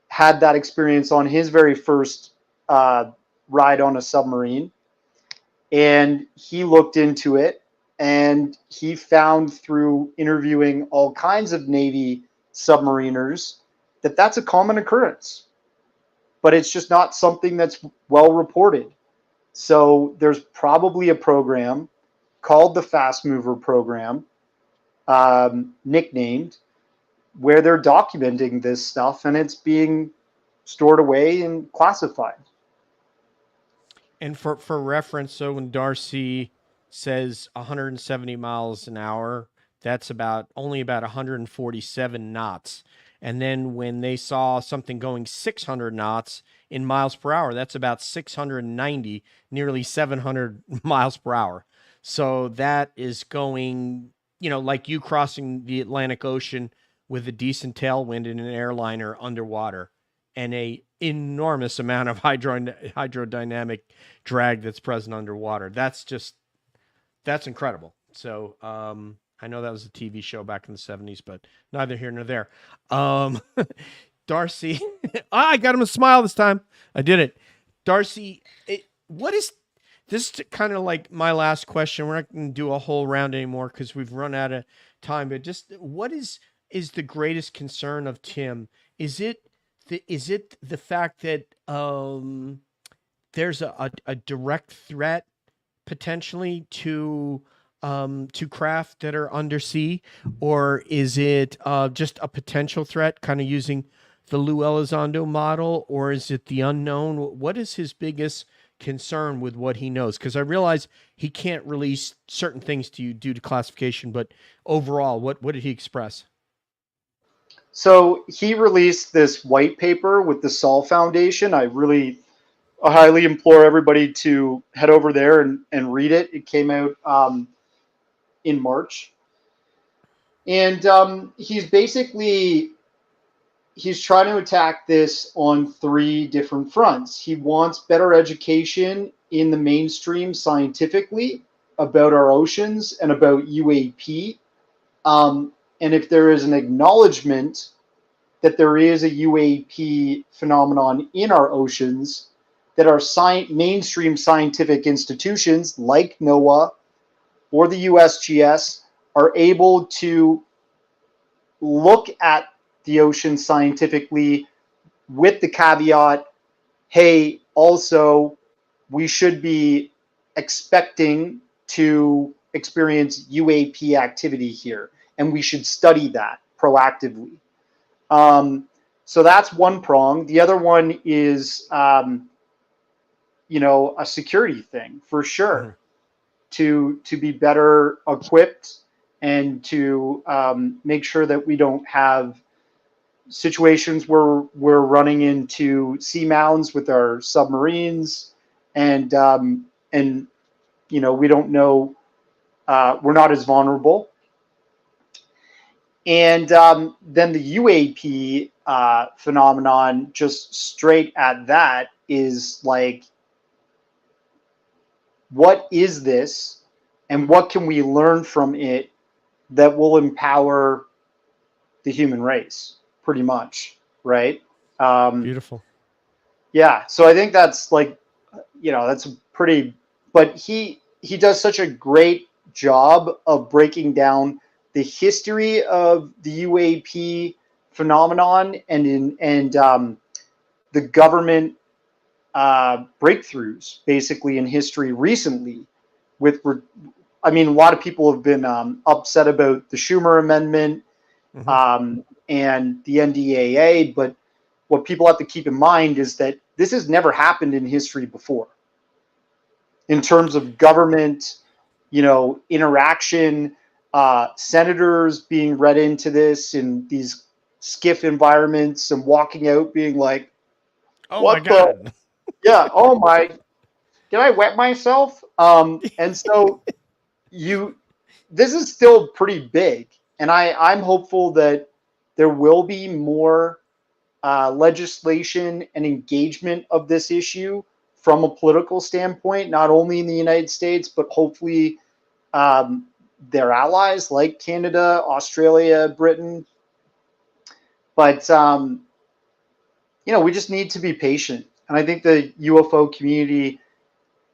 had that experience on his very first ride on a submarine, and he looked into it, and he found through interviewing all kinds of Navy submariners that that's a common occurrence, but it's just not something that's well reported. So there's probably a program called the Fast Mover Program, nicknamed, where they're documenting this stuff and it's being stored away and classified. And for reference, so when Darcy says 170 miles an hour, that's only about 147 knots. And then when they saw something going 600 knots in miles per hour, that's about 690, nearly 700 miles per hour. So that is going, like you crossing the Atlantic Ocean with a decent tailwind in an airliner underwater, and a enormous amount of hydrodynamic drag that's present underwater. That's incredible. So I know that was a TV show back in the 70s, but neither here nor there. Darcy, I got him a smile this time. I did it. Darcy, this is kind of like my last question. We're not going to do a whole round anymore because we've run out of time, but just what is the greatest concern of Tim? Is it the fact that there's a direct threat potentially to craft that are undersea, or is it just a potential threat, kind of using the Lou Elizondo model, or is it the unknown? What is his biggest concern with what he knows? Because I realize he can't release certain things to you due to classification, but overall, what did he express? So he released this white paper with the Saul Foundation. I highly implore everybody to head over there and read it. It came out in March. And he's trying to attack this on 3 different fronts. He wants better education in the mainstream scientifically about our oceans and about UAP. And if there is an acknowledgement that there is a UAP phenomenon in our oceans, that our mainstream scientific institutions like NOAA or the USGS are able to look at the ocean scientifically with the caveat, hey, also, we should be expecting to experience UAP activity here, and we should study that proactively. So that's one prong. The other one is, a security thing for sure, to be better equipped and to make sure that we don't have situations where we're running into seamounts with our submarines, and we don't know, we're not as vulnerable. And then the UAP phenomenon, just straight at that, is like, what is this, and what can we learn from it that will empower the human race, pretty much, right? Beautiful. Yeah, so I think that's like, that's a pretty, but he does such a great job of breaking down the history of the UAP phenomenon and the government breakthroughs basically in history recently. A lot of people have been upset about the Schumer Amendment and the NDAA, but what people have to keep in mind is that this has never happened in history before. In terms of government, interaction, senators being read into this in these skiff environments and walking out being like, oh my God. Yeah, oh my, did I wet myself? And so this is still pretty big. And I'm hopeful that there will be more legislation and engagement of this issue from a political standpoint, not only in the United States, but hopefully their allies like Canada, Australia, Britain. But, we just need to be patient. And I think the UFO community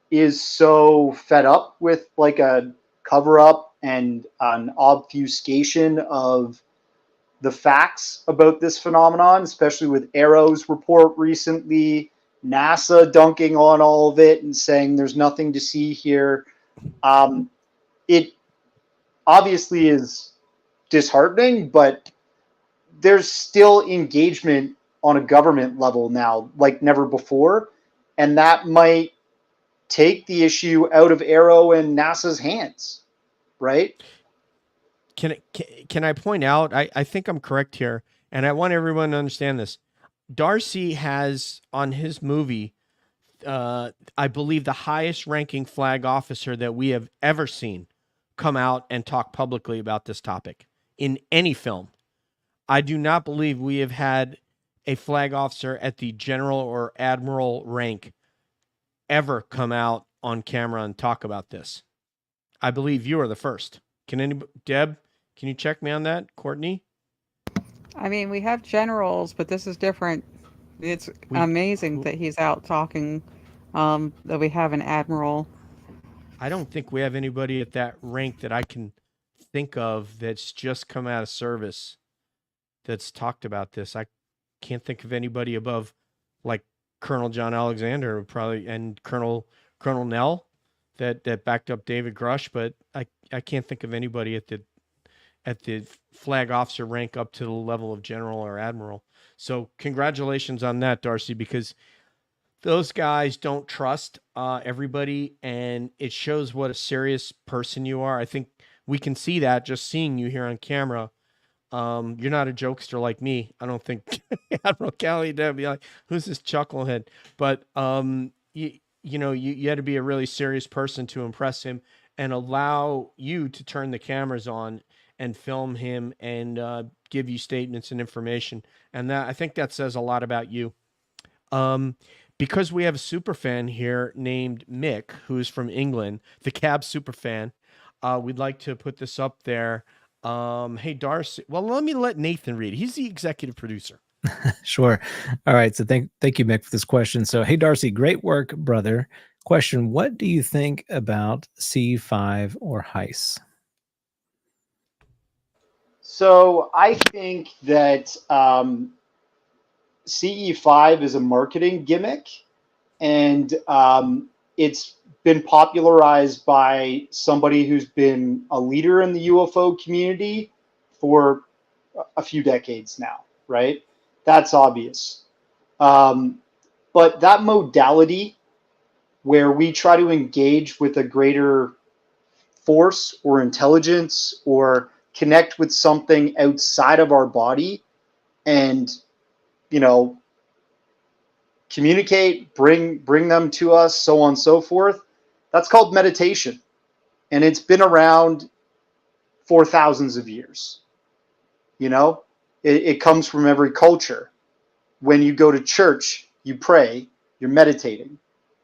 is so fed up with like a cover up and an obfuscation of the facts about this phenomenon, especially with Arrow's report recently, NASA dunking on all of it and saying there's nothing to see here. It obviously is disheartening, but there's still engagement on a government level now, like never before. And that might take the issue out of Aero and NASA's hands, right? Can I point out, I think I'm correct here, and I want everyone to understand this. Darcy has on his movie, I believe the highest ranking flag officer that we have ever seen come out and talk publicly about this topic in any film. I do not believe we have had a flag officer at the general or admiral rank ever come out on camera and talk about this. I believe you are the first. Deb, can you check me on that? Courtney? I mean, we have generals, but this is different. It's amazing that he's out talking, that we have an admiral. I don't think we have anybody at that rank that I can think of that's just come out of service that's talked about this. I can't think of anybody above like Colonel John Alexander probably and Colonel Nell that backed up David Grush, but I can't think of anybody at the flag officer rank up to the level of general or admiral. So congratulations on that, Darcy, because those guys don't trust everybody, and it shows what a serious person you are. I think we can see that just seeing you here on camera. You're not a jokester like me. I don't think Admiral Kelly would be like, who's this chucklehead? But you had to be a really serious person to impress him and allow you to turn the cameras on and film him and give you statements and information. And that, I think that says a lot about you. Because we have a super fan here named Mick, who's from England, the Cab super fan, we'd like to put this up there. Hey, Darcy. Well, let Nathan read. He's the executive producer. Sure. All right. So thank you, Mick, for this question. So, hey, Darcy, great work, brother. Question: what do you think about C5 or HEIS? So I think that CE5 is a marketing gimmick, and it's been popularized by somebody who's been a leader in the UFO community for a few decades now, right? That's obvious. But that modality where we try to engage with a greater force or intelligence or connect with something outside of our body and, communicate, bring them to us, so on and so forth. That's called meditation. And it's been around for thousands of years. It comes from every culture. When you go to church, you pray, you're meditating.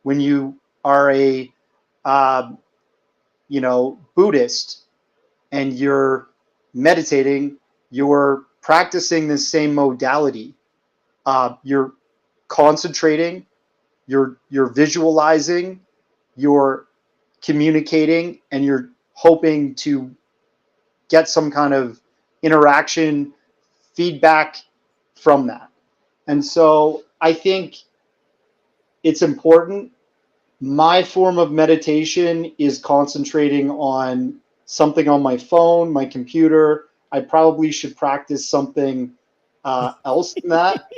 When you are a, Buddhist and you're meditating, you're practicing the same modality. You're concentrating, you're visualizing, you're communicating, and you're hoping to get some kind of interaction, feedback from that. And so I think it's important. My form of meditation is concentrating on something on my phone, my computer. I probably should practice something else than that.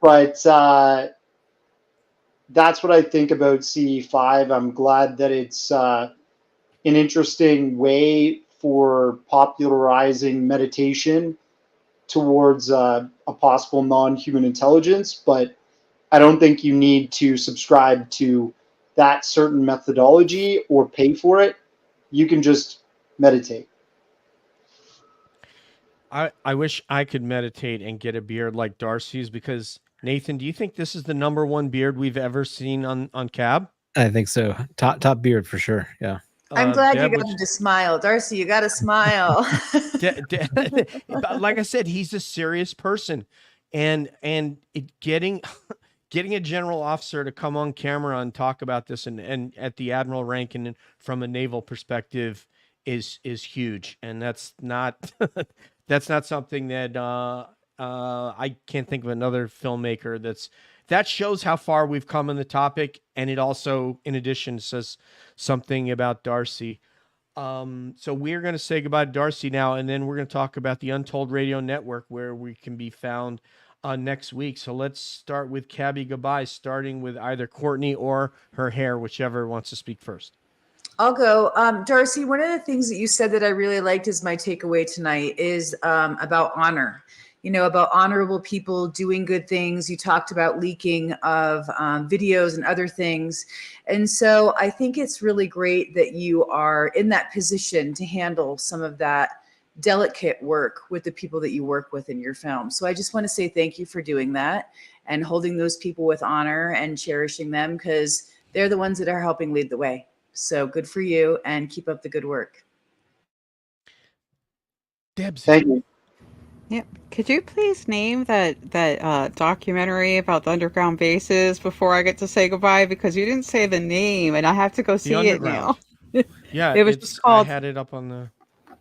But that's what I think about CE5. I'm glad that it's an interesting way for popularizing meditation towards a possible non-human intelligence, but I don't think you need to subscribe to that certain methodology or pay for it. You can just meditate. I wish I could meditate and get a beard like Darcy's, because Nathan, do you think this is the #1 beard we've ever seen on Cab? I think so. Top beard for sure. Yeah. I'm glad Deb, you got him to smile. Darcy, you got to smile. Like I said, he's a serious person, and getting a general officer to come on camera and talk about this and at the admiral rank and from a naval perspective is huge, and that's not that's not something that I can't think of another filmmaker that shows how far we've come in the topic. And it also, in addition, says something about Darcy. So we're going to say goodbye to Darcy now, and then we're going to talk about the Untold Radio Network, where we can be found next week. So let's start with Cabby Goodbye, starting with either Courtney or her hair, whichever wants to speak first. I'll go. Darcy, one of the things that you said that I really liked as my takeaway tonight is about honor. You know, about honorable people doing good things. You talked about leaking of videos and other things. And so I think it's really great that you are in that position to handle some of that delicate work with the people that you work with in your film. So I just want to say thank you for doing that and holding those people with honor and cherishing them, because they're the ones that are helping lead the way. So good for you, and keep up the good work. Debs. Thank you. Yeah. Could you please name that documentary about the underground bases before I get to say goodbye? Because you didn't say the name, and I have to go see it now. Yeah, It was just called. I had it up on the.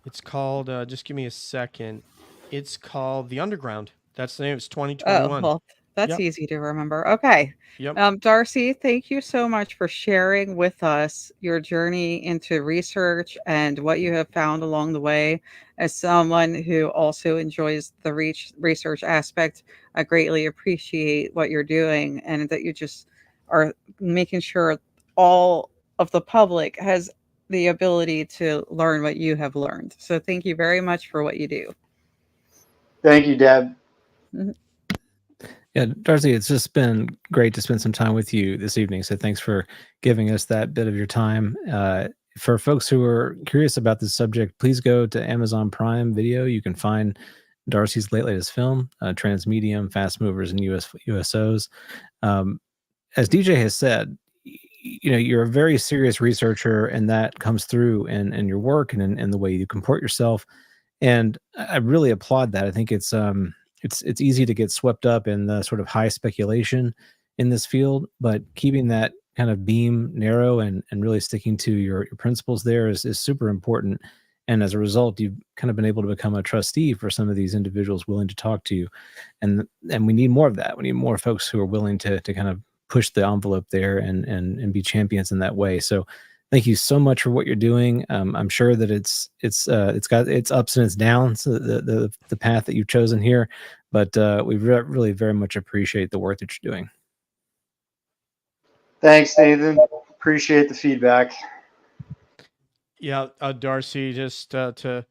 It's called. Just give me a second. It's called The Underground. That's the name. It's 2021. Oh, well, that's Yep. easy to remember. Okay. Yep. Darcy, thank you so much for sharing with us your journey into research and what you have found along the way. As someone who also enjoys the research aspect, I greatly appreciate what you're doing, and that you just are making sure all of the public has the ability to learn what you have learned. So thank you very much for what you do. Thank you, Deb. Yeah, Darcy, it's just been great to spend some time with you this evening. So thanks for giving us that bit of your time. For folks who are curious about this subject, please go to Amazon Prime Video. You can find Darcy's latest film, Transmedium, Fast Movers, and USOs. As DJ has said, you know, you're a very serious researcher, and that comes through in your work and in the way you comport yourself. And I really applaud that. I think it's easy to get swept up in the sort of high speculation in this field, but keeping that kind of beam narrow and really sticking to your principles there is super important. And as a result, you've kind of been able to become a trustee for some of these individuals willing to talk to you. And we need more of that. We need more folks who are willing to kind of push the envelope there and be champions in that way. So thank you so much for what you're doing. I'm sure that it's got its ups and its downs, the path that you've chosen here, but we really very much appreciate the work that you're doing. Thanks, Nathan. Appreciate the feedback. Yeah, Darcy, just to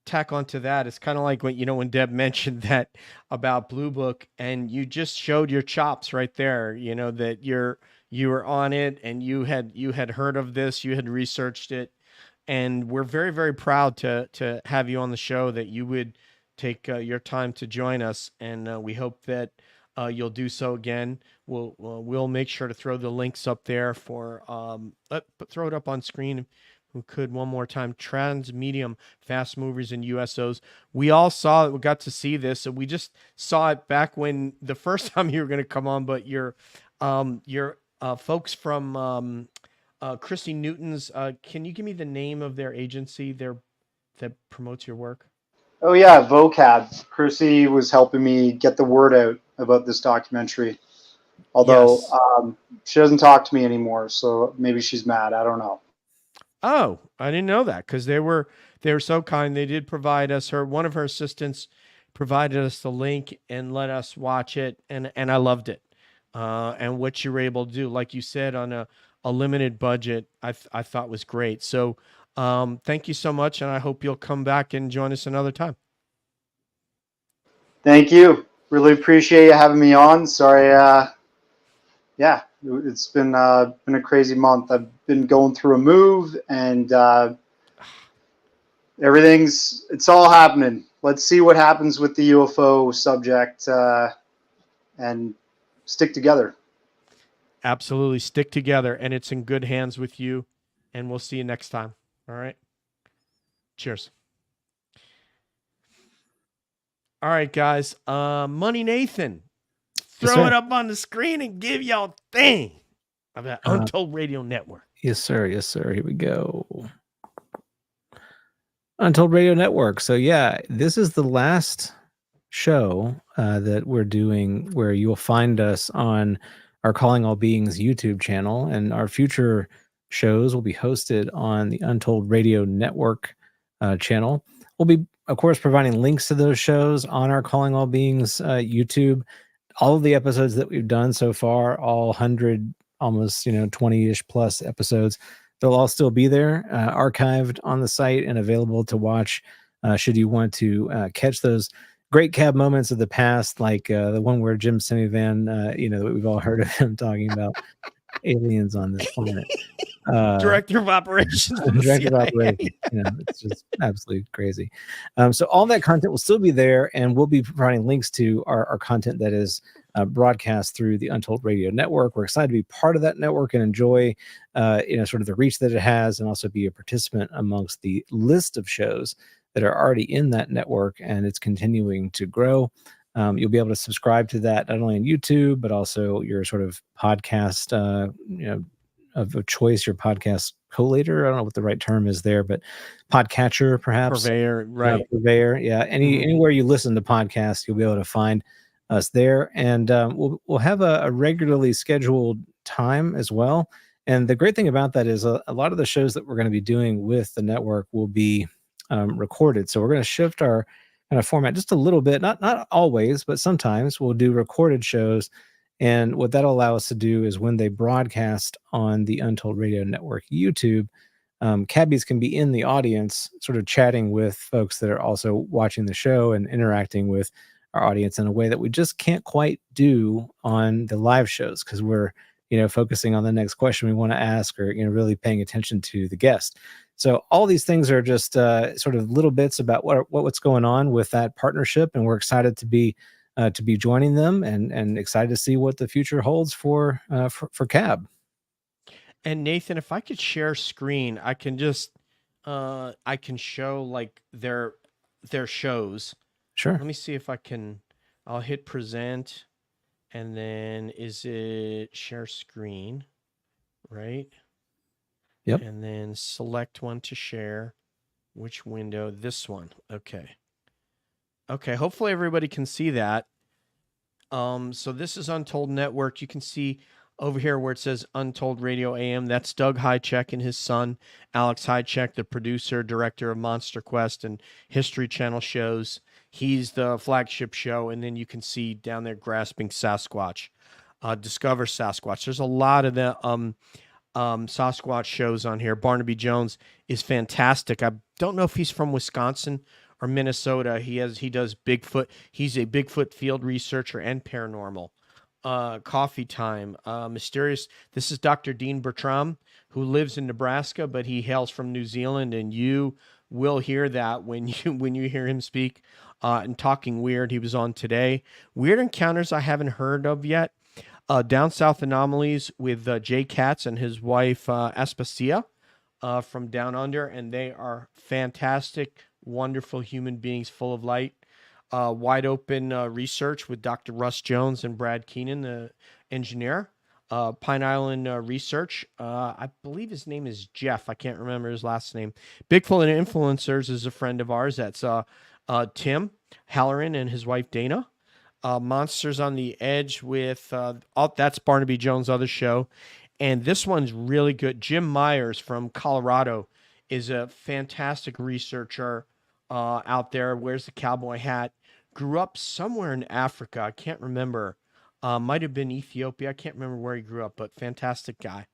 tack onto that, it's kind of like when Deb mentioned that about Blue Book, and you just showed your chops right there. You know that you were on it, and you had heard of this, you had researched it, and we're very, very proud to have you on the show, that you would take your time to join us, and we hope that you'll do so again. We'll make sure to throw the links up there for throw it up on screen if we could one more time. Transmedium, Fast Movers, and USOs. We all saw it. We got to see this, and we just saw it back when the first time you were going to come on. But your folks from Christy Newton's. Can you give me the name of their agency that promotes your work? Oh yeah, Vocab. Chrissy was helping me get the word out about this documentary. Although Yes. she doesn't talk to me anymore, so maybe she's mad. I don't know. Oh, I didn't know that, because they were so kind. They did provide us one of her assistants provided us the link and let us watch it, and I loved it. And what you were able to do, like you said, on a limited budget, I thought was great. So thank you so much, and I hope you'll come back and join us another time. Thank you. Really appreciate you having me on. Sorry, yeah, it's been a crazy month. I've been going through a move, and it's all happening. Let's see what happens with the UFO subject, and stick together. Absolutely, stick together, and it's in good hands with you, and we'll see you next time. All right. Cheers. All right, guys. Money Nathan, throw it up on the screen and give y'all thing about Untold Radio Network. Yes, sir. Yes, sir. Here we go. Untold Radio Network. So yeah, this is the last show that we're doing where you'll find us on our Calling All Beings YouTube channel, and our future shows will be hosted on the Untold Radio Network channel. We'll be, of course, providing links to those shows on our Calling All Beings YouTube. All of the episodes that we've done so far, all 100, almost 20-ish plus episodes, they'll all still be there, archived on the site and available to watch should you want to catch those great cab moments of the past, like the one where Jim Semivan, that we've all heard of him talking about aliens on this planet. Director of operations. For the Director of CIA. operations. It's just absolutely crazy. So all that content will still be there, and we'll be providing links to our content that is broadcast through the Untold Radio Network. We're excited to be part of that network and enjoy, sort of the reach that it has, and also be a participant amongst the list of shows that are already in that network, and it's continuing to grow. You'll be able to subscribe to that not only on YouTube, but also your sort of podcast, of choice, your podcast collator. I don't know what the right term is there, but podcatcher, perhaps. Purveyor, right? Purveyor, yeah. Anywhere you listen to podcasts, you'll be able to find us there, and we'll have a regularly scheduled time as well. And the great thing about that is a lot of the shows that we're going to be doing with the network will be recorded. So we're going to shift our kind of format just a little bit, not always, but sometimes we'll do recorded shows. And what that'll allow us to do is when they broadcast on the Untold Radio Network YouTube, cabbies can be in the audience sort of chatting with folks that are also watching the show and interacting with our audience in a way that we just can't quite do on the live shows, because we're focusing on the next question we want to ask, or really paying attention to the guest. So all these things are just sort of little bits about what's going on with that partnership, and we're excited to be joining them, and excited to see what the future holds for CAB. And Nathan, if I could share screen, I can just I can show like their shows. Sure. Let me see if I can. I'll hit present, and then is it share screen, right? Yep. And then select one to share. Which window? This one. Okay. Okay. Hopefully everybody can see that. So this is Untold Network. You can see over here where it says Untold Radio AM. That's Doug Highcheck and his son, Alex Highcheck, the producer, director of Monster Quest and History Channel shows. He's the flagship show. And then you can see down there Grasping Sasquatch, Discover Sasquatch. There's a lot of the Sasquatch shows on here. Barnaby Jones is fantastic. I don't know if he's from Wisconsin or Minnesota. He does Bigfoot. He's a Bigfoot field researcher and paranormal. Coffee Time, Mysterious. This is Dr. Dean Bertram, who lives in Nebraska, but he hails from New Zealand, and you will hear that when you hear him speak. And Talking Weird, he was on today. Weird Encounters I haven't heard of yet. Down South Anomalies with Jay Katz and his wife Aspasia from Down Under, and they are fantastic, wonderful human beings full of light. Wide Open Research with Dr. Russ Jones and Brad Keenan, the engineer. Pine Island Research. I believe his name is Jeff. I can't remember his last name. Bigfoot and Influencers is a friend of ours. That's Tim Halloran and his wife Dana. Monsters on the Edge with that's Barnaby Jones' other show. And this one's really good. Jim Myers from Colorado is a fantastic researcher out there. Wears the cowboy hat. Grew up somewhere in Africa. I can't remember. Might have been Ethiopia. I can't remember where he grew up, but fantastic guy.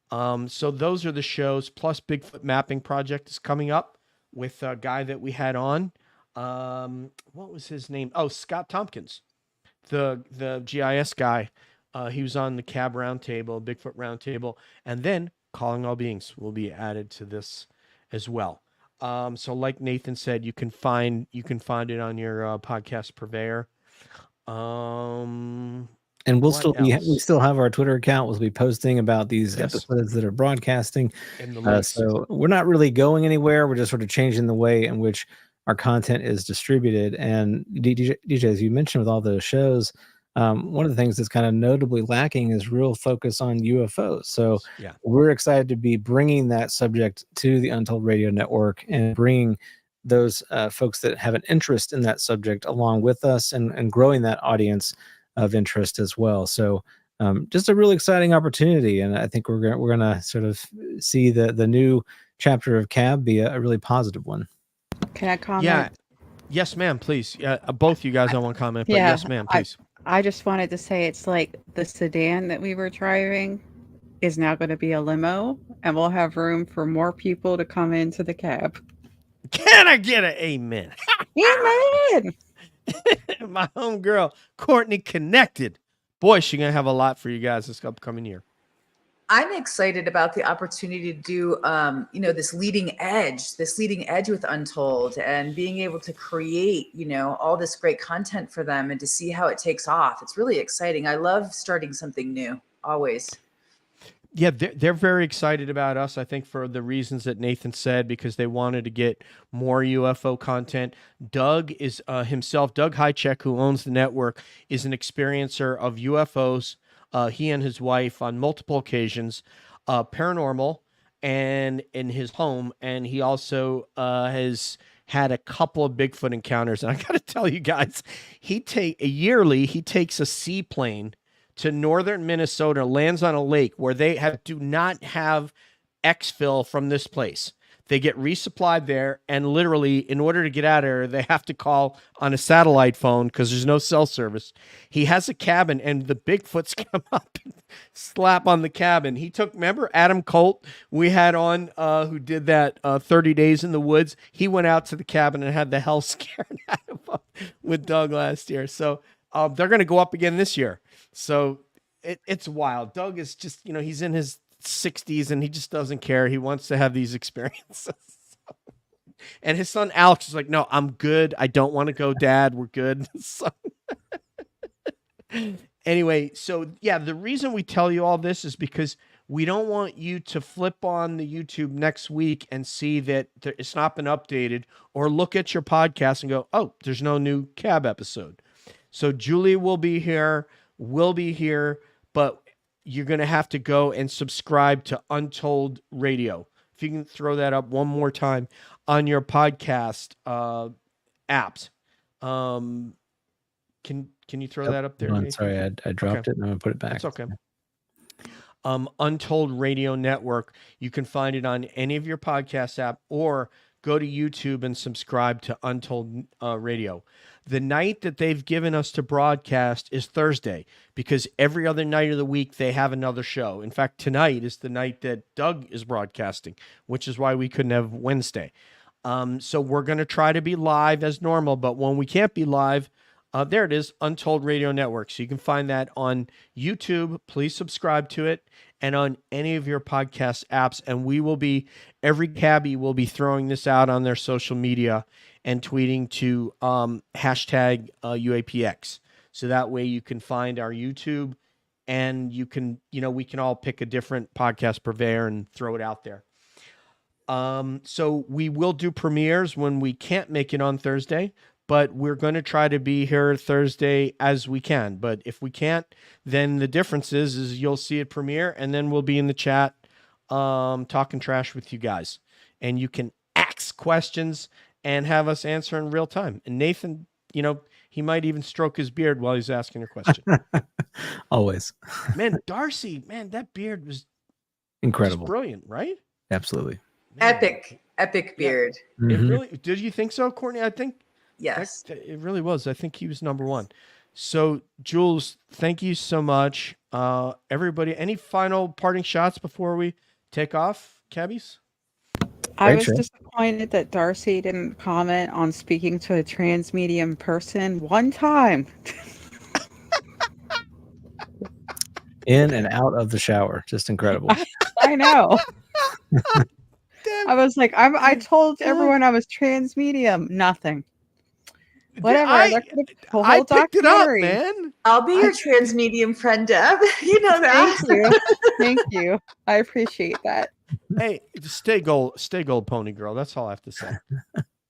So those are the shows. Plus Bigfoot Mapping Project is coming up with a guy that we had on. What was his name? Oh, Scott Tompkins, the GIS guy. He was on the CAB Roundtable, Bigfoot Roundtable, and then Calling All Beings will be added to this as well. So like Nathan said, you can find it on your podcast purveyor. And we still have our Twitter account. We'll be posting about these episodes that are broadcasting. So we're not really going anywhere. We're just sort of changing the way in which our content is distributed. And DJ, as you mentioned with all those shows, one of the things that's kind of notably lacking is real focus on UFOs. So we're excited to be bringing that subject to the Untold Radio Network and bringing those folks that have an interest in that subject along with us, and growing that audience of interest as well. So just a really exciting opportunity. And I think we're gonna sort of see the new chapter of CAB be a really positive one. Can I comment? Yeah. Yes, ma'am, please. Both you guys don't want to comment, but Yeah, yes, ma'am, please. I just wanted to say it's like the sedan that we were driving is now going to be a limo, and we'll have room for more people to come into the cab. Can I get an amen? Amen. My homegirl, Courtney, connected. Boy, she's going to have a lot for you guys this upcoming year. I'm excited about the opportunity to do, this leading edge with Untold, and being able to create, all this great content for them and to see how it takes off. It's really exciting. I love starting something new, always. Yeah, they're very excited about us, I think, for the reasons that Nathan said, because they wanted to get more UFO content. Doug is himself, Doug Hychek, who owns the network, is an experiencer of UFOs. He and his wife on multiple occasions, paranormal, and in his home. And he also has had a couple of Bigfoot encounters. And I got to tell you guys, he takes a seaplane to northern Minnesota, lands on a lake where they do not have exfil from this place. They get resupplied there, and literally, in order to get out of there, they have to call on a satellite phone because there's no cell service. He has a cabin, and the Bigfoots come up and slap on the cabin. Remember Adam Colt we had on, who did that 30 Days in the Woods? He went out to the cabin and had the hell scared out of him with Doug last year. So they're going to go up again this year. So it's wild. Doug is just, he's in his 60s and he just doesn't care. He wants to have these experiences. And his son Alex is like, no, I'm good. I don't want to go, Dad. We're good. So anyway, so yeah, the reason we tell you all this is because we don't want you to flip on the YouTube next week and see that it's not been updated, or look at your podcast and go, oh, there's no new CAB episode. So Julie will be here, but you're going to have to go and subscribe to Untold Radio. If you can throw that up one more time on your podcast apps. Can you throw that up there? No, sorry, I dropped it and I'm going to put it back. That's okay. Untold Radio Network. You can find it on any of your podcast app, or go to YouTube and subscribe to Untold Radio. The night that they've given us to broadcast is Thursday, because every other night of the week they have another show. In fact, tonight is the night that Doug is broadcasting, which is why we couldn't have Wednesday. So we're going to try to be live as normal, but when we can't be live, there it is, Untold Radio Network. So you can find that on YouTube. Please subscribe to it, and on any of your podcast apps. And every cabbie will be throwing this out on their social media and tweeting to hashtag UAPX. So that way you can find our YouTube, and we can all pick a different podcast purveyor and throw it out there. So we will do premieres when we can't make it on Thursday, but we're going to try to be here Thursday as we can. But if we can't, then the difference is you'll see it premiere, and then we'll be in the chat talking trash with you guys. And you can ask questions and have us answer in real time. And Nathan, he might even stroke his beard while he's asking a question. Always. Man, Darcy, that beard was incredible. Brilliant, right? Absolutely. Man. Epic beard. Yeah. It really, did you think so, Courtney? I think Yes. it really was. I think he was number one. So, Jules, thank you so much. Everybody, any final parting shots before we take off, cabbies? I was disappointed that Darcy didn't comment on speaking to a trans medium person one time. In and out of the shower. Just incredible. I know. I was like, I told everyone I was trans medium. Nothing. Whatever. I picked it up, man. I'll be your trans medium friend, Deb. You know that. Thank you. Thank you. I appreciate that. Hey, stay gold, pony girl. That's all I have to say.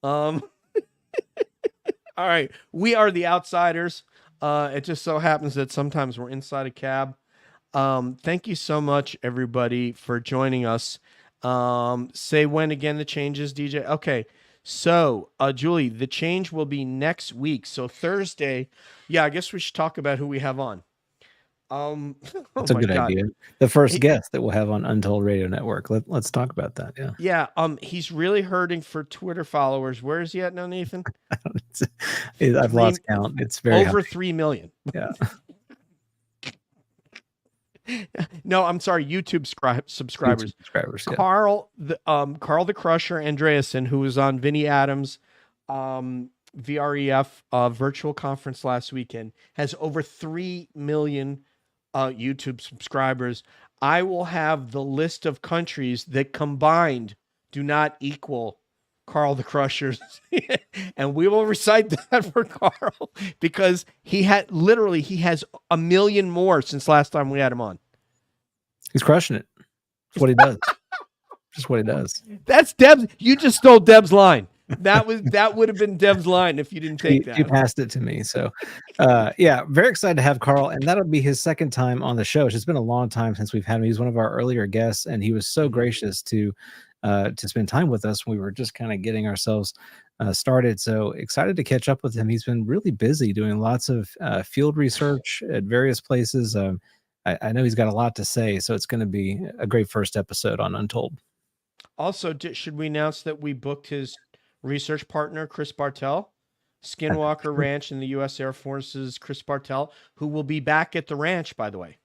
All right. We are the outsiders. It just so happens that sometimes we're inside a cab. Thank you so much, everybody, for joining us. Say when again the changes, DJ. Okay. So, Julie, the change will be next week. So Thursday, yeah, I guess we should talk about who we have on. Oh That's a my good God. idea. The first Hey, guest that we'll have on Untold Radio Network. Let's talk about that. Yeah. yeah, he's really hurting for Twitter followers. Where is he at now, Nathan? I've lost count. It's very over high. 3 million. Yeah. No, I'm sorry, YouTube subscribers. Yeah. Carl the Crusher Andreasen, who was on Vinnie Adams' VREF virtual conference last weekend, has over 3 million YouTube subscribers. I will have the list of countries that combined do not equal Carl the Crusher's, and we will recite that for Carl because he has 1 million more since last time we had him on. He's crushing it. That's what he does. Just what he does. That's Deb's. You just stole Deb's line. That would have been Deb's line if you didn't take that. You passed it to me. So, yeah, very excited to have Carl, and that'll be his second time on the show. It's just been a long time since we've had him. He's one of our earlier guests, and he was so gracious to spend time with us. We were just kind of getting ourselves started. So excited to catch up with him. He's been really busy doing lots of field research at various places. I know he's got a lot to say, so it's going to be a great first episode on Untold. Also, should we announce that we booked his research partner, Chris Bartell, Skinwalker Ranch in the U.S. Air Force's Chris Bartell, who will be back at the ranch, by the way.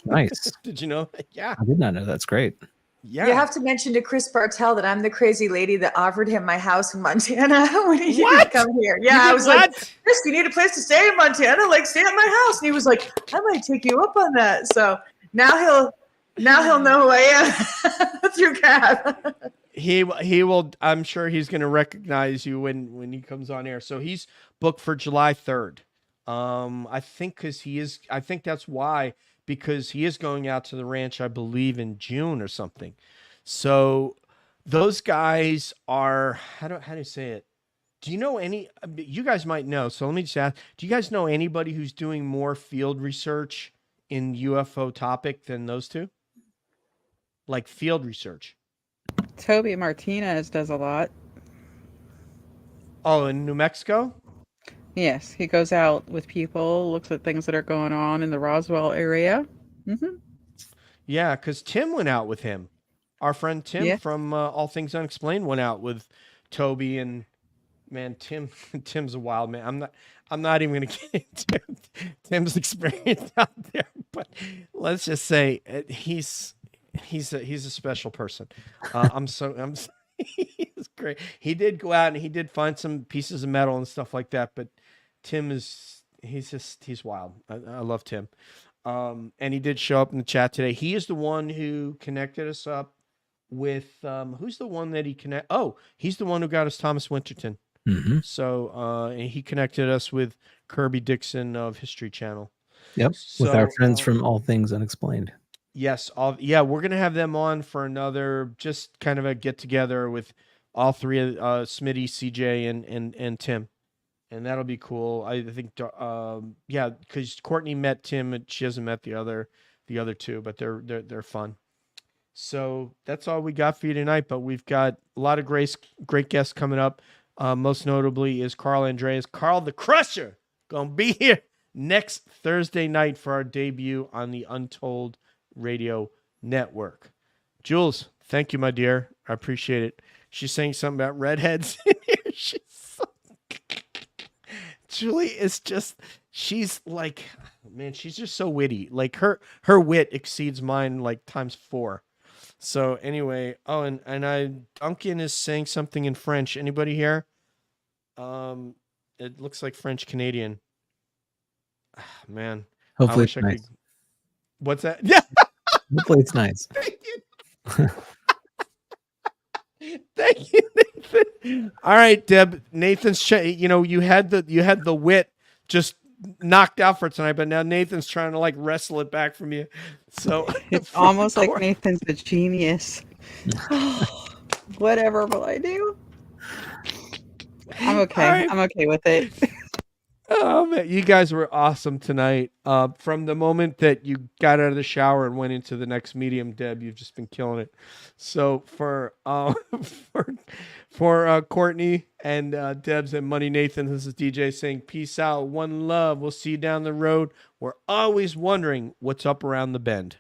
Nice. Did you know? Yeah. I did not know. That's great. Yeah. You have to mention to Chris Bartell that I'm the crazy lady that offered him my house in Montana when he didn't come here. Yeah, I was like, Chris, you need a place to stay in Montana. Like, stay at my house. And he was like, I might take you up on that. So now he'll know who I am through Kat. He will. I'm sure he's going to recognize you when he comes on air. So he's booked for July 3rd. I think that's why, because he is going out to the ranch, I believe, in June or something. So those guys are, how do you say it? Do you know you guys might know. So let me just ask, do you guys know anybody who's doing more field research in UFO topic than those two? Like field research. Toby Martinez does a lot. Oh, in New Mexico? Yes, he goes out with people, looks at things that are going on in the Roswell area. Mm-hmm. Yeah, because Tim went out with him. Our friend Tim from All Things Unexplained went out with Toby, and man, Tim's a wild man. I'm not even going to get into Tim's experience out there, but let's just say he's a special person. He's great. He did go out and he did find some pieces of metal and stuff like that, but Tim he's wild. I love Tim. And he did show up in the chat today. He is the one who connected us up with, who's the one that he's the one who got us Thomas Winterton. Mm-hmm. So, he connected us with Kirby Dixon of History Channel. Yep. With our friends from All Things Unexplained. Yes. We're going to have them on for another, just kind of a get together with all three of Smitty, CJ, and Tim. And that'll be cool. I think, because Courtney met Tim and she hasn't met the other two, but they're fun. So that's all we got for you tonight, but we've got a lot of great guests coming up. Most notably is Carl the Crusher, going to be here next Thursday night for our debut on the Untold Radio Network. Jules, thank you, my dear. I appreciate it. She's saying something about redheads in here. Julie is just, she's like, man, she's just so witty. Like her wit exceeds mine like times 4. So anyway, Duncan is saying something in French. Anybody here? It looks like French Canadian. Man, hopefully it's nice. What's that? Yeah. Hopefully it's nice. Thank you. Thank you, Nathan. All right, Deb. Nathan's, you had the wit just knocked out for tonight, but now Nathan's trying to like wrestle it back from you. So it's almost like Nathan's a genius. Whatever will I do? I'm okay. Right. I'm okay with it. Oh man, you guys were awesome tonight. From the moment that you got out of the shower and went into the next medium, Deb, you've just been killing it. So for Courtney and Debs and Money Nathan, this is DJ saying peace out, one love. We'll see you down the road. We're always wondering what's up around the bend.